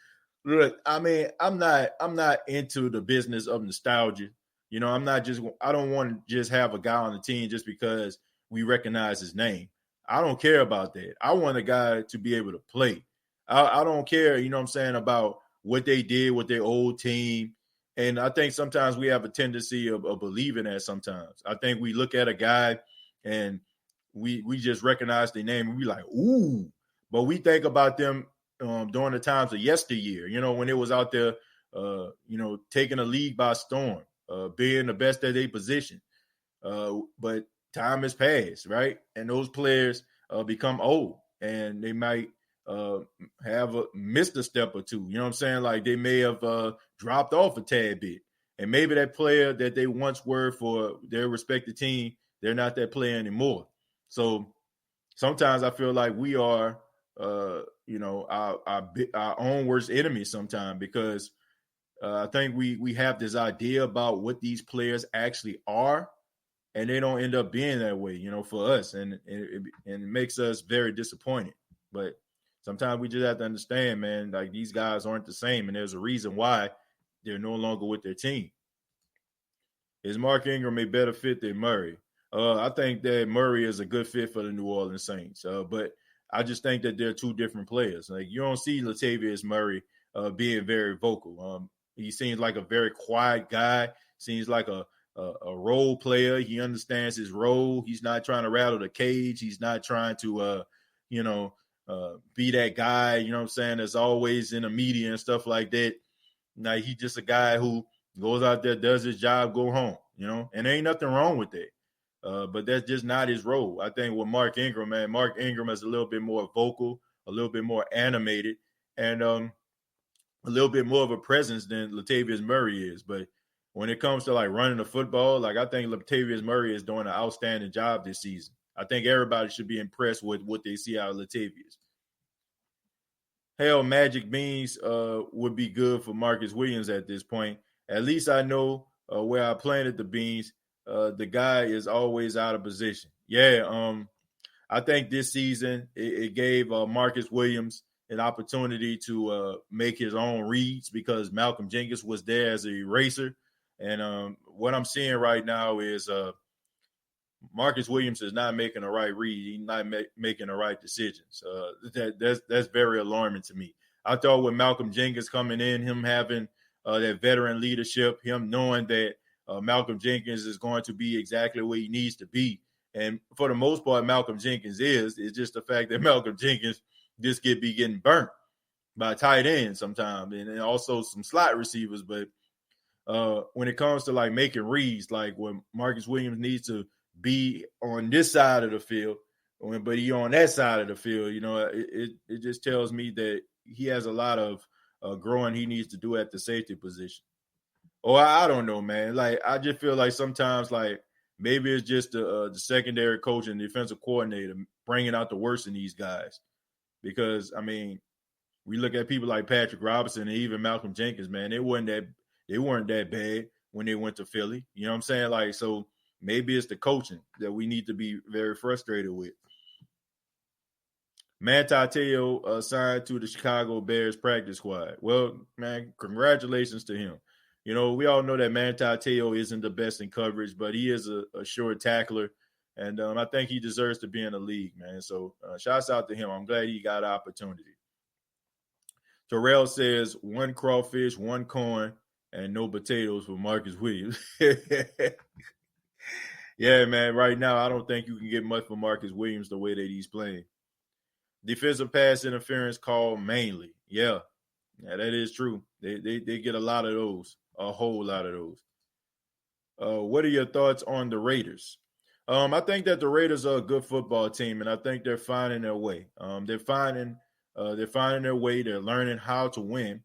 Look, I mean, I'm not into the business of nostalgia. You know, I don't want to just have a guy on the team just because we recognize his name. I don't care about that. I want a guy to be able to play. I don't care, you know what I'm saying, about what they did with their old team. And I think sometimes we have a tendency of believing that sometimes. I think we look at a guy and we just recognize their name and we like, ooh. But we think about them during the times of yesteryear, you know, when it was out there, taking a league by storm, being the best at their position. But time has passed, right? And those players become old and they might have missed a step or two. You know what I'm saying? Like they may have dropped off a tad bit. And maybe that player that they once were for their respective team, they're not that player anymore. So sometimes I feel like we are, our own worst enemy sometimes because I think we have this idea about what these players actually are, and they don't end up being that way, you know, for us. And it makes us very disappointed. But sometimes we just have to understand, man, like these guys aren't the same, and there's a reason why they're no longer with their team. Is Mark Ingram a better fit than Murray? I think that Murray is a good fit for the New Orleans Saints, but I just think that they're two different players. Like you don't see Latavius Murray being very vocal. He seems like a very quiet guy. Seems like a role player. He understands his role. He's not trying to rattle the cage. He's not trying to, be that guy, you know what I'm saying, that's always in the media and stuff like that. Now, he's just a guy who goes out there, does his job, go home, you know, and there ain't nothing wrong with that. But that's just not his role. I think with Mark Ingram, man, Mark Ingram is a little bit more vocal, a little bit more animated, and a little bit more of a presence than Latavius Murray is. But when it comes to like running the football, like I think Latavius Murray is doing an outstanding job this season. I think everybody should be impressed with what they see out of Latavius. Hell, Magic Beans would be good for Marcus Williams at this point. At least I know where I planted the beans. The guy is always out of position. Yeah, I think this season it gave Marcus Williams an opportunity to make his own reads because Malcolm Jenkins was there as an eraser. And what I'm seeing right now is Marcus Williams is not making the right read. He's not making the right decisions. That's very alarming to me. I thought with Malcolm Jenkins coming in, him having that veteran leadership, him knowing that Malcolm Jenkins is going to be exactly where he needs to be. And for the most part, Malcolm Jenkins is. It's just the fact that Malcolm Jenkins just be getting burnt by tight ends sometimes and also some slot receivers. But when it comes to like making reads, like when Marcus Williams needs to be on this side of the field, but he on that side of the field, you know, it just tells me that he has a lot of growing he needs to do at the safety position. Oh, I don't know, man. Like I just feel like sometimes, like maybe it's just the secondary coach and defensive coordinator bringing out the worst in these guys. Because I mean, we look at people like Patrick Robinson and even Malcolm Jenkins, man. They weren't that bad when they went to Philly. You know what I'm saying? Like so. Maybe it's the coaching that we need to be very frustrated with. Manti Te'o signed to the Chicago Bears practice squad. Well, man, congratulations to him. You know, we all know that Manti Te'o isn't the best in coverage, but he is a sure tackler. And I think he deserves to be in the league, man. So shouts out to him. I'm glad he got an opportunity. Terrell says 1 crawfish, 1 corn, and no potatoes for Marcus Williams. Yeah, man. Right now, I don't think you can get much for Marcus Williams the way that he's playing. Defensive pass interference call mainly. Yeah, that is true. They get a lot of those, a whole lot of those. What are your thoughts on the Raiders? I think that the Raiders are a good football team, and I think they're finding their way. They're finding their way. They're learning how to win,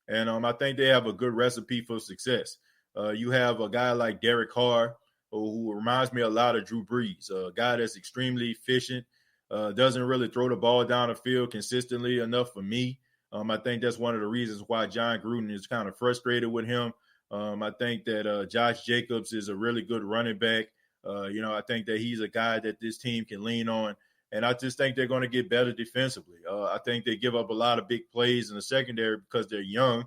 and I think they have a good recipe for success. You have a guy like Derek Carr, who reminds me a lot of Drew Brees, a guy that's extremely efficient, doesn't really throw the ball down the field consistently enough for me. I think that's one of the reasons why John Gruden is kind of frustrated with him. I think that Josh Jacobs is a really good running back. I think that he's a guy that this team can lean on. And I just think they're going to get better defensively. I think they give up a lot of big plays in the secondary because they're young,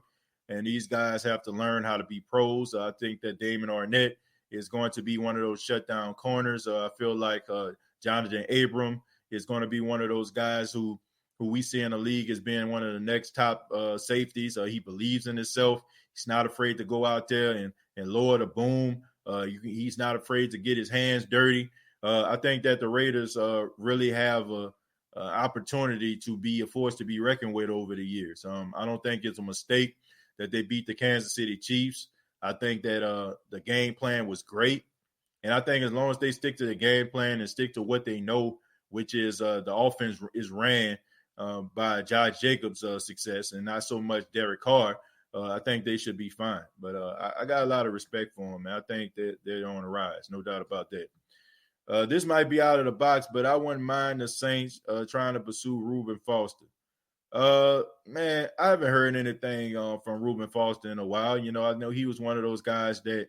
and these guys have to learn how to be pros. I think that Damon Arnett is going to be one of those shutdown corners. I feel like Jonathan Abram is going to be one of those guys who we see in the league as being one of the next top safeties. He believes in himself. He's not afraid to go out there and lower the boom. He's not afraid to get his hands dirty. I think that the Raiders really have an opportunity to be a force to be reckoned with over the years. I don't think it's a mistake that they beat the Kansas City Chiefs. I think that the game plan was great. And I think as long as they stick to the game plan and stick to what they know, which is the offense is ran by Josh Jacobs' success and not so much Derek Carr, I think they should be fine. But I got a lot of respect for them, man. I think that they're on the rise, no doubt about that. This might be out of the box, but I wouldn't mind the Saints trying to pursue Reuben Foster. Man, I haven't heard anything from Reuben Foster in a while. I know he was one of those guys that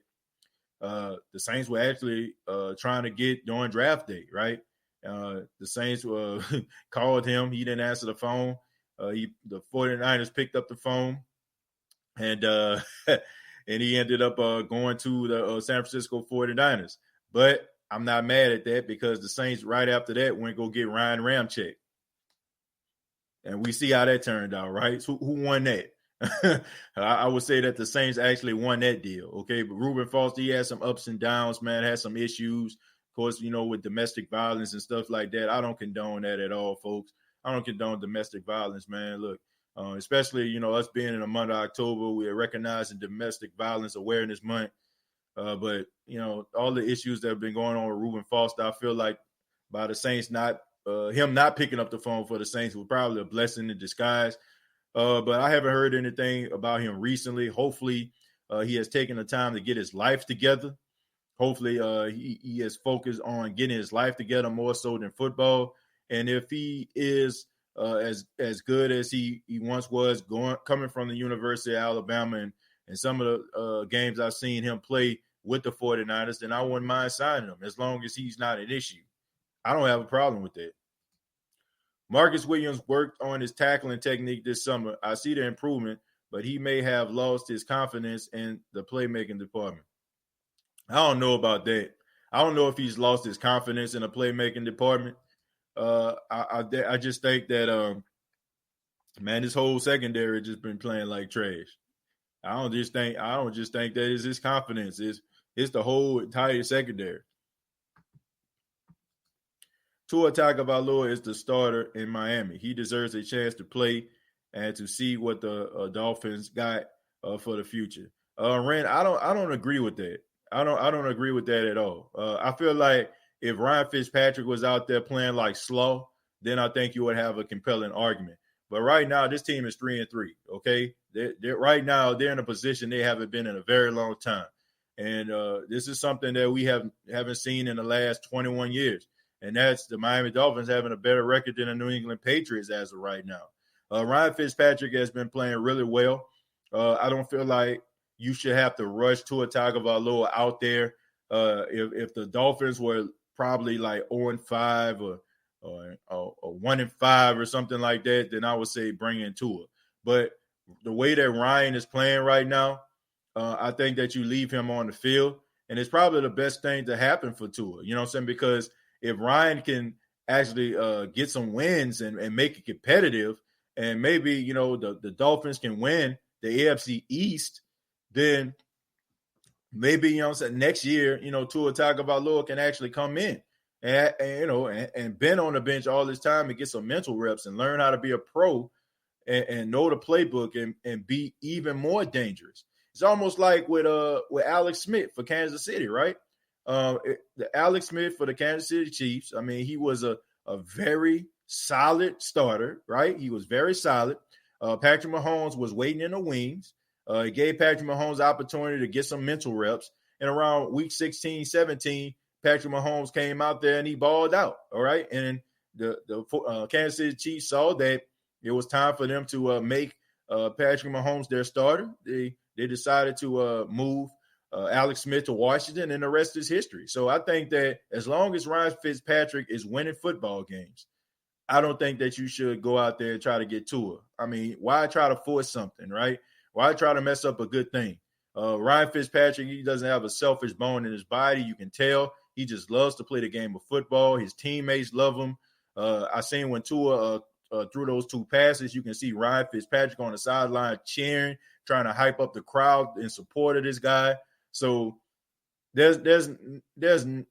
the Saints were actually trying to get during draft day, right? The Saints called him. He didn't answer the phone. The 49ers picked up the phone, and and he ended up going to the San Francisco 49ers. But I'm not mad at that because the Saints right after that went go get Ryan Ramczyk. And we see how that turned out, right? So who won that? I would say that the Saints actually won that deal, okay? But Reuben Foster, he had some ups and downs, man, had some issues. Of course, with domestic violence and stuff like that. I don't condone that at all, folks. I don't condone domestic violence, man. Look, especially, us being in the month of October, we are recognizing Domestic Violence Awareness Month. But, all the issues that have been going on with Reuben Foster, I feel like by the Saints him not picking up the phone for the Saints was probably a blessing in disguise. But I haven't heard anything about him recently. Hopefully, he has taken the time to get his life together. Hopefully, he is focused on getting his life together more so than football. And if he is as good as he once was, coming from the University of Alabama and some of the games I've seen him play with the 49ers, then I wouldn't mind signing him as long as he's not an issue. I don't have a problem with that. Marcus Williams worked on his tackling technique this summer. I see the improvement, but he may have lost his confidence in the playmaking department. I don't know about that. I don't know if he's lost his confidence in the playmaking department. I just think that, man, this whole secondary just been playing like trash. I don't just think that it's his confidence. It's the whole entire secondary. Tua Tagovailoa is the starter in Miami. He deserves a chance to play and to see what the Dolphins got for the future. Ren, I don't agree with that. I don't agree with that at all. I feel like if Ryan Fitzpatrick was out there playing like slow, then I think you would have a compelling argument. But right now, this team is 3-3. Okay, right now they're in a position they haven't been in a very long time, and this is something that we haven't seen in the last 21 years. And that's the Miami Dolphins having a better record than the New England Patriots as of right now. Ryan Fitzpatrick has been playing really well. I don't feel like you should have to rush Tua Tagovailoa out there. If the Dolphins were probably like 0-5 or 1-5 or something like that, then I would say bring in Tua. But the way that Ryan is playing right now, I think that you leave him on the field. And it's probably the best thing to happen for Tua. You know what I'm saying? Because if Ryan can actually get some wins and make it competitive, and maybe, you know, the Dolphins can win the AFC East, then maybe, you know, next year, you know, Tua Tagovailoa can actually come in and you know, and been on the bench all this time and get some mental reps and learn how to be a pro and know the playbook and be even more dangerous. It's almost like with Alex Smith for Kansas City, right? The Alex Smith for the Kansas City Chiefs. I mean, he was a very solid starter, right? He was very solid. Patrick Mahomes was waiting in the wings. It gave Patrick Mahomes the opportunity to get some mental reps. And around week 16, 17, Patrick Mahomes came out there and he balled out. All right. And the Kansas City Chiefs saw that it was time for them to make Patrick Mahomes their starter. They decided to move Alex Smith to Washington, and the rest is history. So I think that as long as Ryan Fitzpatrick is winning football games, I don't think that you should go out there and try to get Tua. I mean, why try to force something, right? Why try to mess up a good thing? Ryan Fitzpatrick, he doesn't have a selfish bone in his body. You can tell he just loves to play the game of football. His teammates love him. I seen when Tua threw those two passes, you can see Ryan Fitzpatrick on the sideline cheering, trying to hype up the crowd in support of this guy. So there's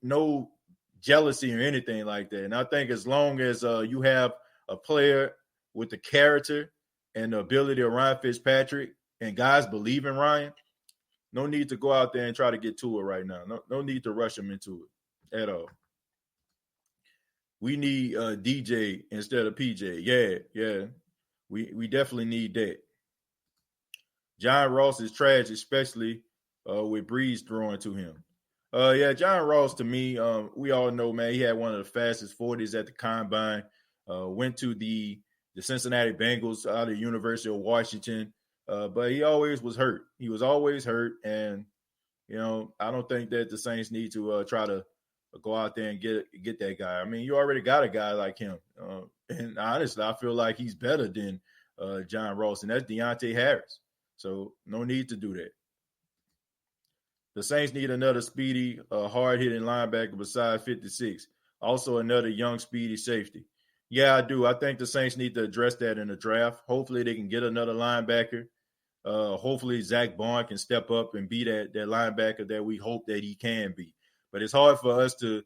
no jealousy or anything like that. And I think as long as you have a player with the character and the ability of Ryan Fitzpatrick, and guys believe in Ryan, no need to go out there and try to get to it right now. No need to rush him into it at all. We need DJ instead of PJ. Yeah. We definitely need that. John Ross is trash, especially with Breeze throwing to him. John Ross, to me, we all know, man, he had one of the fastest 40s at the combine. Went to the Cincinnati Bengals out of the University of Washington. But he always was hurt. He was always hurt. And, you know, I don't think that the Saints need to try to go out there and get that guy. I mean, you already got a guy like him. And honestly, I feel like he's better than John Ross, and that's Deontay Harris. So no need to do that. The Saints need another speedy, hard-hitting linebacker besides 56. Also another young, speedy safety. Yeah, I do. I think the Saints need to address that in the draft. Hopefully they can get another linebacker. Hopefully Zach Bond can step up and be that linebacker that we hope that he can be. But it's hard for us to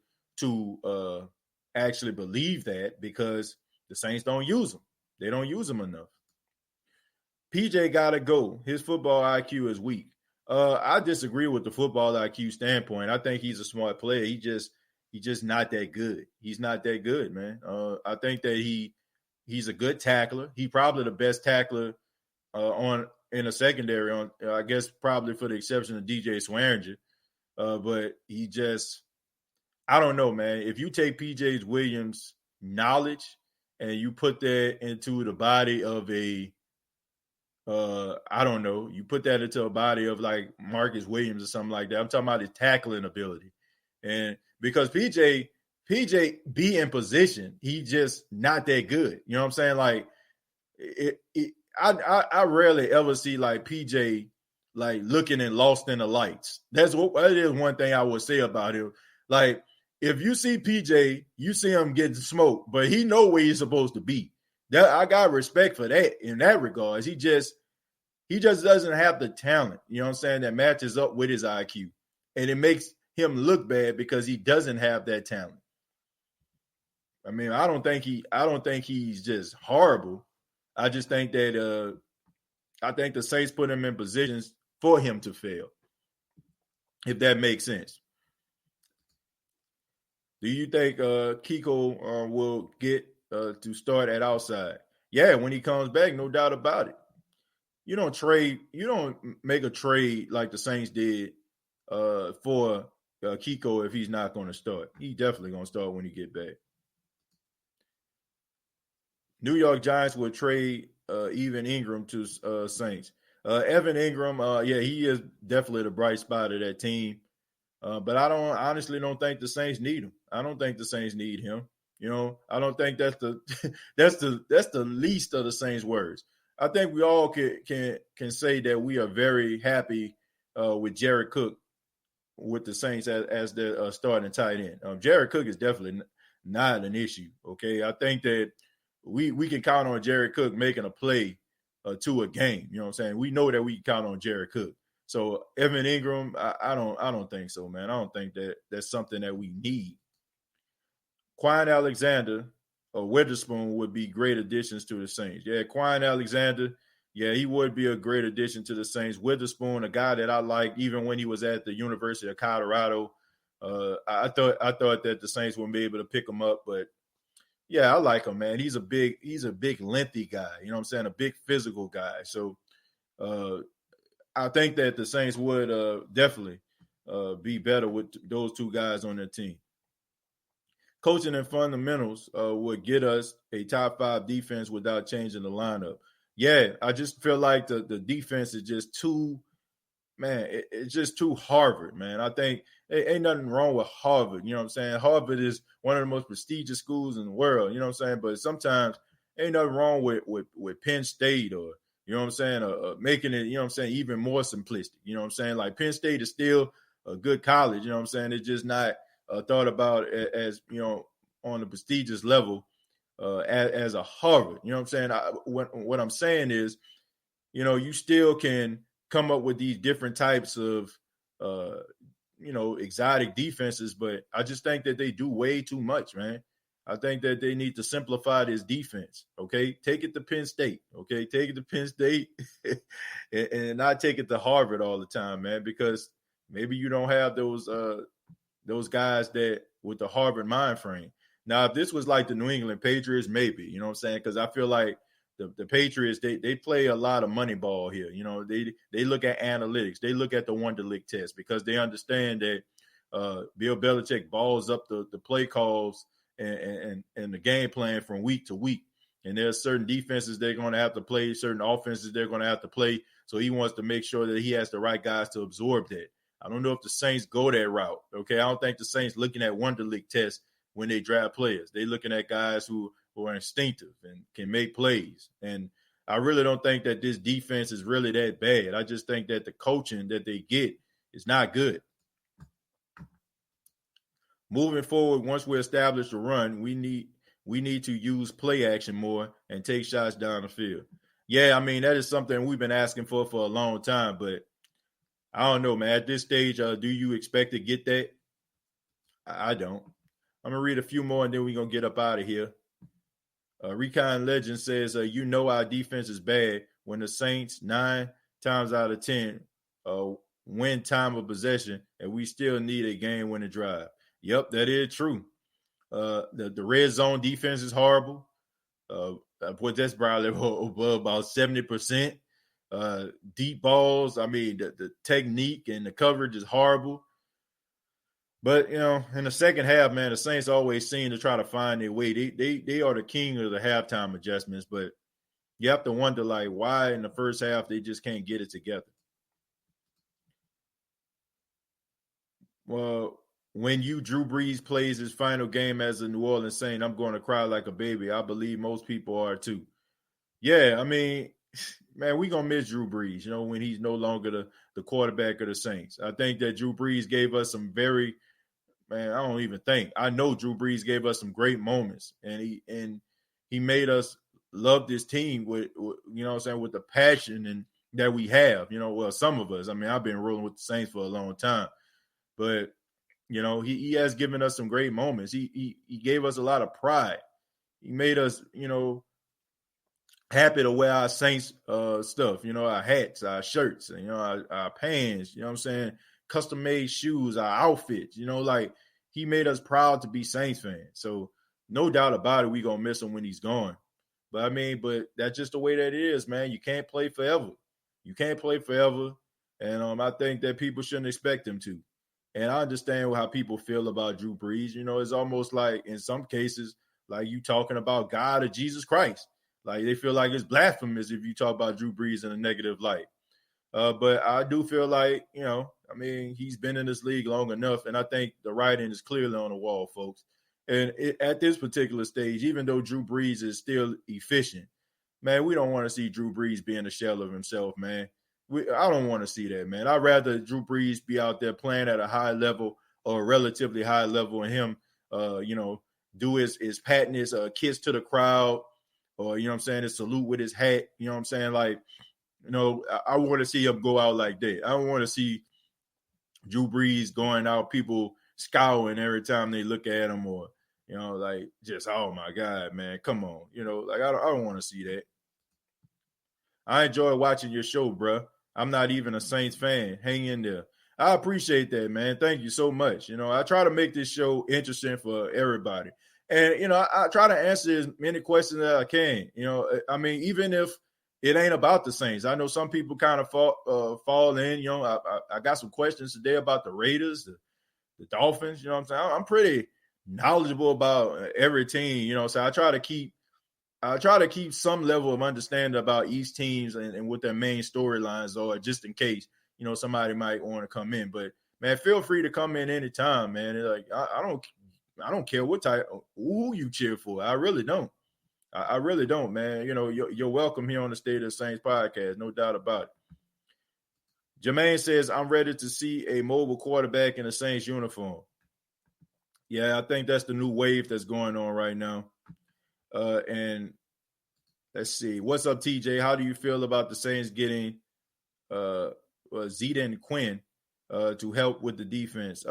actually believe that because the Saints don't use him. They don't use him enough. PJ got to go. His football IQ is weak. I disagree with the football IQ standpoint. I think he's a smart player. He's just not that good. He's not that good, man. I think that he's a good tackler. He's probably the best tackler in a secondary on, I guess, probably for the exception of DJ Swearinger. But he just, I don't know, man. If you take PJ Williams' knowledge and you put that into the body of I don't know, you put that into a body of like Marcus Williams or something like that. I'm talking about his tackling ability. And because PJ be in position, he just not that good. You know what I'm saying? Like I rarely ever see like PJ like looking and lost in the lights. That is one thing I would say about him. Like if you see PJ, you see him getting smoked, but he know where he's supposed to be. That I got respect for that in that regards. He just doesn't have the talent, you know what I'm saying, that matches up with his IQ. And it makes him look bad because he doesn't have that talent. I mean, I don't think he's just horrible. I just think that I think the Saints put him in positions for him to fail, if that makes sense. Do you think Kiko will get to start at outside? Yeah, when he comes back, no doubt about it. You don't make a trade like the Saints did for Kiko if he's not going to start. He's definitely going to start when he get back. New York Giants will trade Evan Ingram to Saints. Evan Ingram, he is definitely the bright spot of that team. But I honestly don't think the Saints need him. I don't think the Saints need him. You know, I don't think that's the that's the least of the Saints' words. I think we all can say that we are very happy with Jared Cook with the Saints as their starting tight end. Jared Cook is definitely not an issue. Okay, I think that we can count on Jared Cook making a play to a game. You know what I'm saying? We know that we can count on Jared Cook. So Evan Ingram, I don't think so, man. I don't think that that's something that we need. Kwon Alexander or Witherspoon would be great additions to the Saints. Yeah, Kwon Alexander, yeah, he would be a great addition to the Saints. Witherspoon, a guy that I like even when he was at the University of Colorado. I thought that the Saints would be able to pick him up, but yeah, I like him, man. He's a big, lengthy guy. You know what I'm saying? A big physical guy. So I think that the Saints would definitely be better with those two guys on their team. Coaching and fundamentals would get us a top 5 defense without changing the lineup. Yeah, I just feel like the defense is just too, man, it's just too Harvard, man. I think ain't nothing wrong with Harvard. You know what I'm saying? Harvard is one of the most prestigious schools in the world. You know what I'm saying? But sometimes ain't nothing wrong with Penn State or, you know what I'm saying, making it, you know what I'm saying, even more simplistic. You know what I'm saying? Like Penn State is still a good college. You know what I'm saying? It's just not thought about as, you know, on a prestigious level as a Harvard. You know what I'm saying? What I'm saying is, you know, you still can come up with these different types of, you know, exotic defenses, but I just think that they do way too much, man. I think that they need to simplify this defense, okay? Take it to Penn State, okay? Take it to Penn State and not take it to Harvard all the time, man, because maybe you don't have those guys that with the Harvard mind frame. Now, if this was like the New England Patriots, maybe, you know what I'm saying? Because I feel like the Patriots, they play a lot of money ball here. You know, they look at analytics. They look at the Wonderlic test because they understand that Bill Belichick balls up the play calls and the game plan from week to week. And there's certain defenses they're going to have to play, certain offenses they're going to have to play. So he wants to make sure that he has the right guys to absorb that. I don't know if the Saints go that route. Okay, I don't think the Saints looking at Wonderlic tests when they draft players. They're looking at guys who are instinctive and can make plays. And I really don't think that this defense is really that bad. I just think that the coaching that they get is not good. Moving forward, once we establish the run, we need to use play action more and take shots down the field. Yeah, I mean, that is something we've been asking for a long time, but I don't know, man. At this stage, do you expect to get that? I don't. I'm going to read a few more, and then we're going to get up out of here. Recon Legend says, you know our defense is bad when the Saints 9 times out of 10 win time of possession, and we still need a game-winning drive. Yep, that is true. The red zone defense is horrible. That's probably above about 70%. Deep balls, I mean, the technique and the coverage is horrible. But, you know, in the second half, man, the Saints always seem to try to find their way. They are the king of the halftime adjustments, but you have to wonder, like, why in the first half they just can't get it together. Well, when Drew Brees plays his final game as a New Orleans Saint, I'm going to cry like a baby. I believe most people are too. Yeah, I mean, man, we're going to miss Drew Brees, you know, when he's no longer the quarterback of the Saints. I think that Drew Brees gave us some very – man, I don't even think. I know Drew Brees gave us some great moments, and he made us love this team with you know what I'm saying, with the passion and that we have. You know, well, some of us. I mean, I've been rolling with the Saints for a long time, but you know, he has given us some great moments. He gave us a lot of pride. He made us, you know, happy to wear our Saints stuff. You know, our hats, our shirts, and you know, our pants. You know what I'm saying. Custom made shoes, our outfits, you know, like he made us proud to be Saints fans. So no doubt about it, we're going to miss him when he's gone. But I mean, but that's just the way that it is, man. You can't play forever. You can't play forever. And I think that people shouldn't expect him to. And I understand how people feel about Drew Brees. You know, it's almost like in some cases, like you talking about God or Jesus Christ. Like they feel like it's blasphemous if you talk about Drew Brees in a negative light. But I do feel like, you know, I mean, he's been in this league long enough, and I think the writing is clearly on the wall, folks. And at this particular stage, even though Drew Brees is still efficient, man, we don't want to see Drew Brees being a shell of himself, man. I don't want to see that, man. I'd rather Drew Brees be out there playing at a high level or a relatively high level, and him, do his patting his kiss to the crowd, or his salute with his hat. You know what I'm saying? Like, I want to see him go out like that. I don't want to see Drew Brees going out, people scowling every time they look at him, or like, just, oh my God, man, come on, like, I don't want to see that. I enjoy watching your show, bro. I'm not even a Saints fan. Hang in there. I appreciate that, man. Thank you so much. I try to make this show interesting for everybody. And, I try to answer as many questions as I can. I mean, even if it ain't about the Saints, I know some people kind of fall in. I got some questions today about the Raiders, the Dolphins. You know what I'm saying? I'm pretty knowledgeable about every team, so I try to keep some level of understanding about each teams and what their main storylines are, just in case, somebody might want to come in. But, man, feel free to come in anytime, man. Like, I don't care what type, who you cheer for. I really don't. I really don't, man. You're welcome here on the State of the Saints podcast, no doubt about it. Jermaine says, I'm ready to see a mobile quarterback in a Saints uniform. Yeah, I think that's the new wave that's going on right now. And let's see. What's up, TJ? How do you feel about the Saints getting Zeta and Quinn to help with the defense?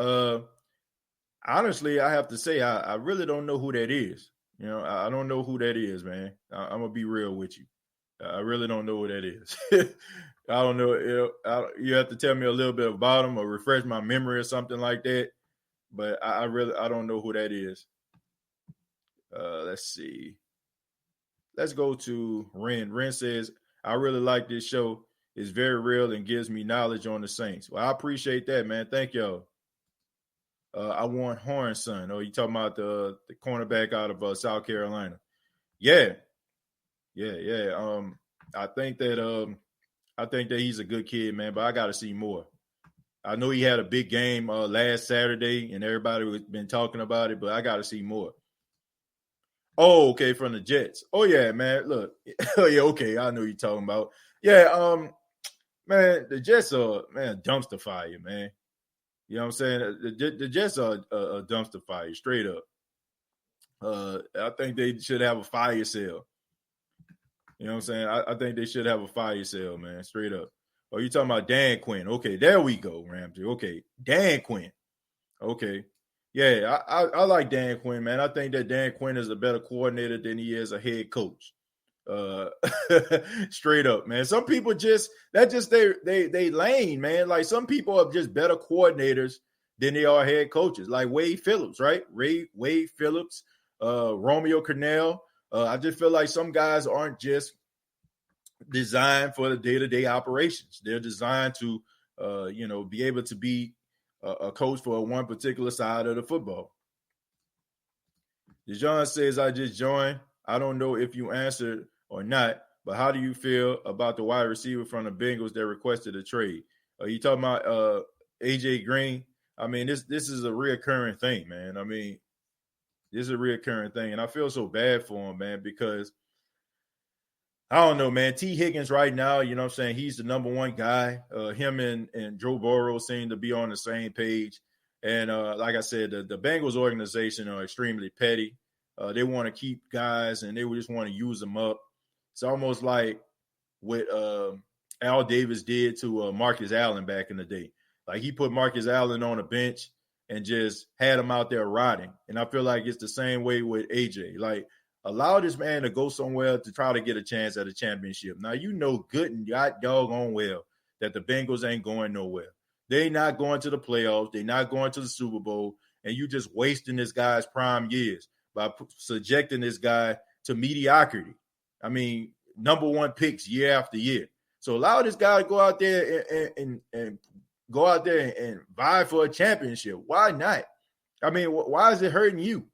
Honestly, I have to say I really don't know who that is. I don't know who that is, man. I'm gonna be real with you. I really don't know who that is. I don't know. You have to tell me a little bit about him or refresh my memory or something like that. But I don't know who that is. Let's see. Let's go to Ren. Ren says, I really like this show. It's very real and gives me knowledge on the Saints. Well, I appreciate that, man. Thank y'all. I want Horn's son. Oh, you talking about the cornerback out of South Carolina? Yeah. I think that he's a good kid, man. But I got to see more. I know he had a big game last Saturday, and everybody has been talking about it. But I got to see more. Oh, okay, from the Jets. Oh yeah, man. Look, oh yeah, okay. I know you're talking about. Yeah, man. The Jets are dumpster fire, man. You know what I'm saying? The Jets are a dumpster fire, straight up. I think they should have a fire sale. You know what I'm saying? I think they should have a fire sale, man, straight up. Oh, you talking about Dan Quinn? Okay, there we go, Ramsey. Okay, Dan Quinn. Okay. Yeah, I like Dan Quinn, man. I think that Dan Quinn is a better coordinator than he is a head coach. Straight up, man. Some people they lane, man. Like, some people are just better coordinators than they are head coaches. Like Wade Phillips, right? Wade Phillips, Romeo Cornell. I just feel like some guys aren't just designed for the day-to-day operations. They're designed to, be able to be a coach for one particular side of the football. DeJohn says, I just joined. I don't know if you answered or not, but how do you feel about the wide receiver from the Bengals that requested a trade? Are you talking about AJ Green? I mean, this is a reoccurring thing, man. I mean, this is a reoccurring thing, and I feel so bad for him, man, because I don't know, man. T. Higgins right now, you know what I'm saying, he's the number one guy. Him and Joe Burrow seem to be on the same page. And like I said, the Bengals organization are extremely petty. They want to keep guys, and they just want to use them up. It's almost like what Al Davis did to Marcus Allen back in the day. Like, he put Marcus Allen on a bench and just had him out there rotting. And I feel like it's the same way with AJ. Like, allow this man to go somewhere to try to get a chance at a championship. Now, good and got doggone well that the Bengals ain't going nowhere. They're not going to the playoffs. They're not going to the Super Bowl. And you just wasting this guy's prime years by subjecting this guy to mediocrity. I mean, number one picks year after year. So allow this guy to go out there and go out there and vie for a championship. Why not? I mean, why is it hurting you?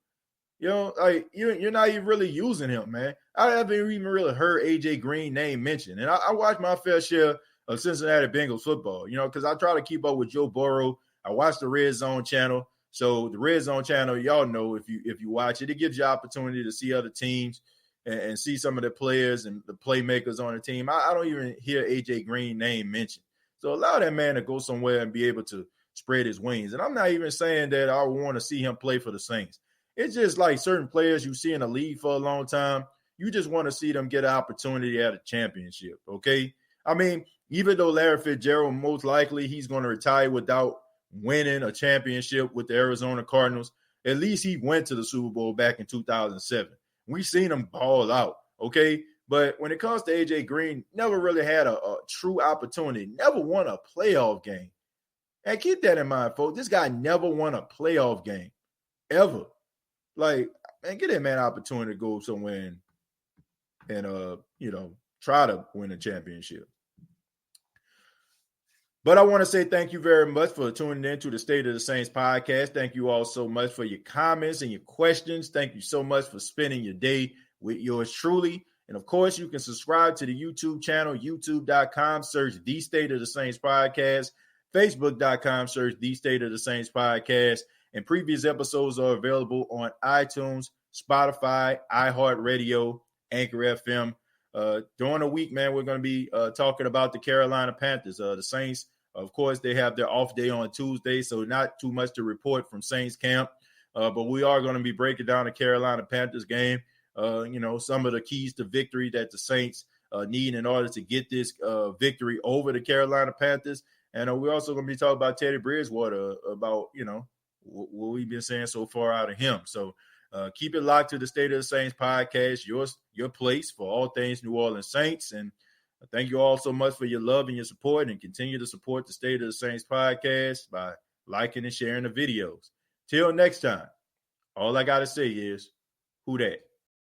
Like, you're not even really using him, man. I haven't even really heard AJ Green name mentioned. And I watch my fair share of Cincinnati Bengals football, because I try to keep up with Joe Burrow. I watch the Red Zone channel. So the Red Zone channel, y'all know, if you watch it, it gives you opportunity to see other teams and see some of the players and the playmakers on the team, I don't even hear AJ Green name mentioned. So allow that man to go somewhere and be able to spread his wings. And I'm not even saying that I want to see him play for the Saints. It's just like certain players you see in the league for a long time, you just want to see them get an opportunity at a championship, okay? I mean, even though Larry Fitzgerald, most likely he's going to retire without winning a championship with the Arizona Cardinals, at least he went to the Super Bowl back in 2007. We seen him ball out, okay? But when it comes to AJ Green, never really had a true opportunity, never won a playoff game. And keep that in mind, folks. This guy never won a playoff game, ever. Like, man, get that man an opportunity to go somewhere and try to win a championship. But I want to say thank you very much for tuning in to the State of the Saints podcast. Thank you all so much for your comments and your questions. Thank you so much for spending your day with yours truly. And, of course, you can subscribe to the YouTube channel, youtube.com, search The State of the Saints podcast, facebook.com, search The State of the Saints podcast. And previous episodes are available on iTunes, Spotify, iHeartRadio, Anchor FM. During the week, man, we're going to be talking about the Carolina Panthers. The Saints, of course, they have their off day on Tuesday, so not too much to report from Saints camp. But we are going to be breaking down the Carolina Panthers game. Some of the keys to victory that the Saints need in order to get this victory over the Carolina Panthers. And we're also going to be talking about Teddy Bridgewater, about, what we've been saying so far out of him. So keep it locked to the State of the Saints podcast, your place for all things New Orleans Saints. And thank you all so much for your love and your support, and continue to support the State of the Saints podcast by liking and sharing the videos. Till next time, all I got to say is, who dat?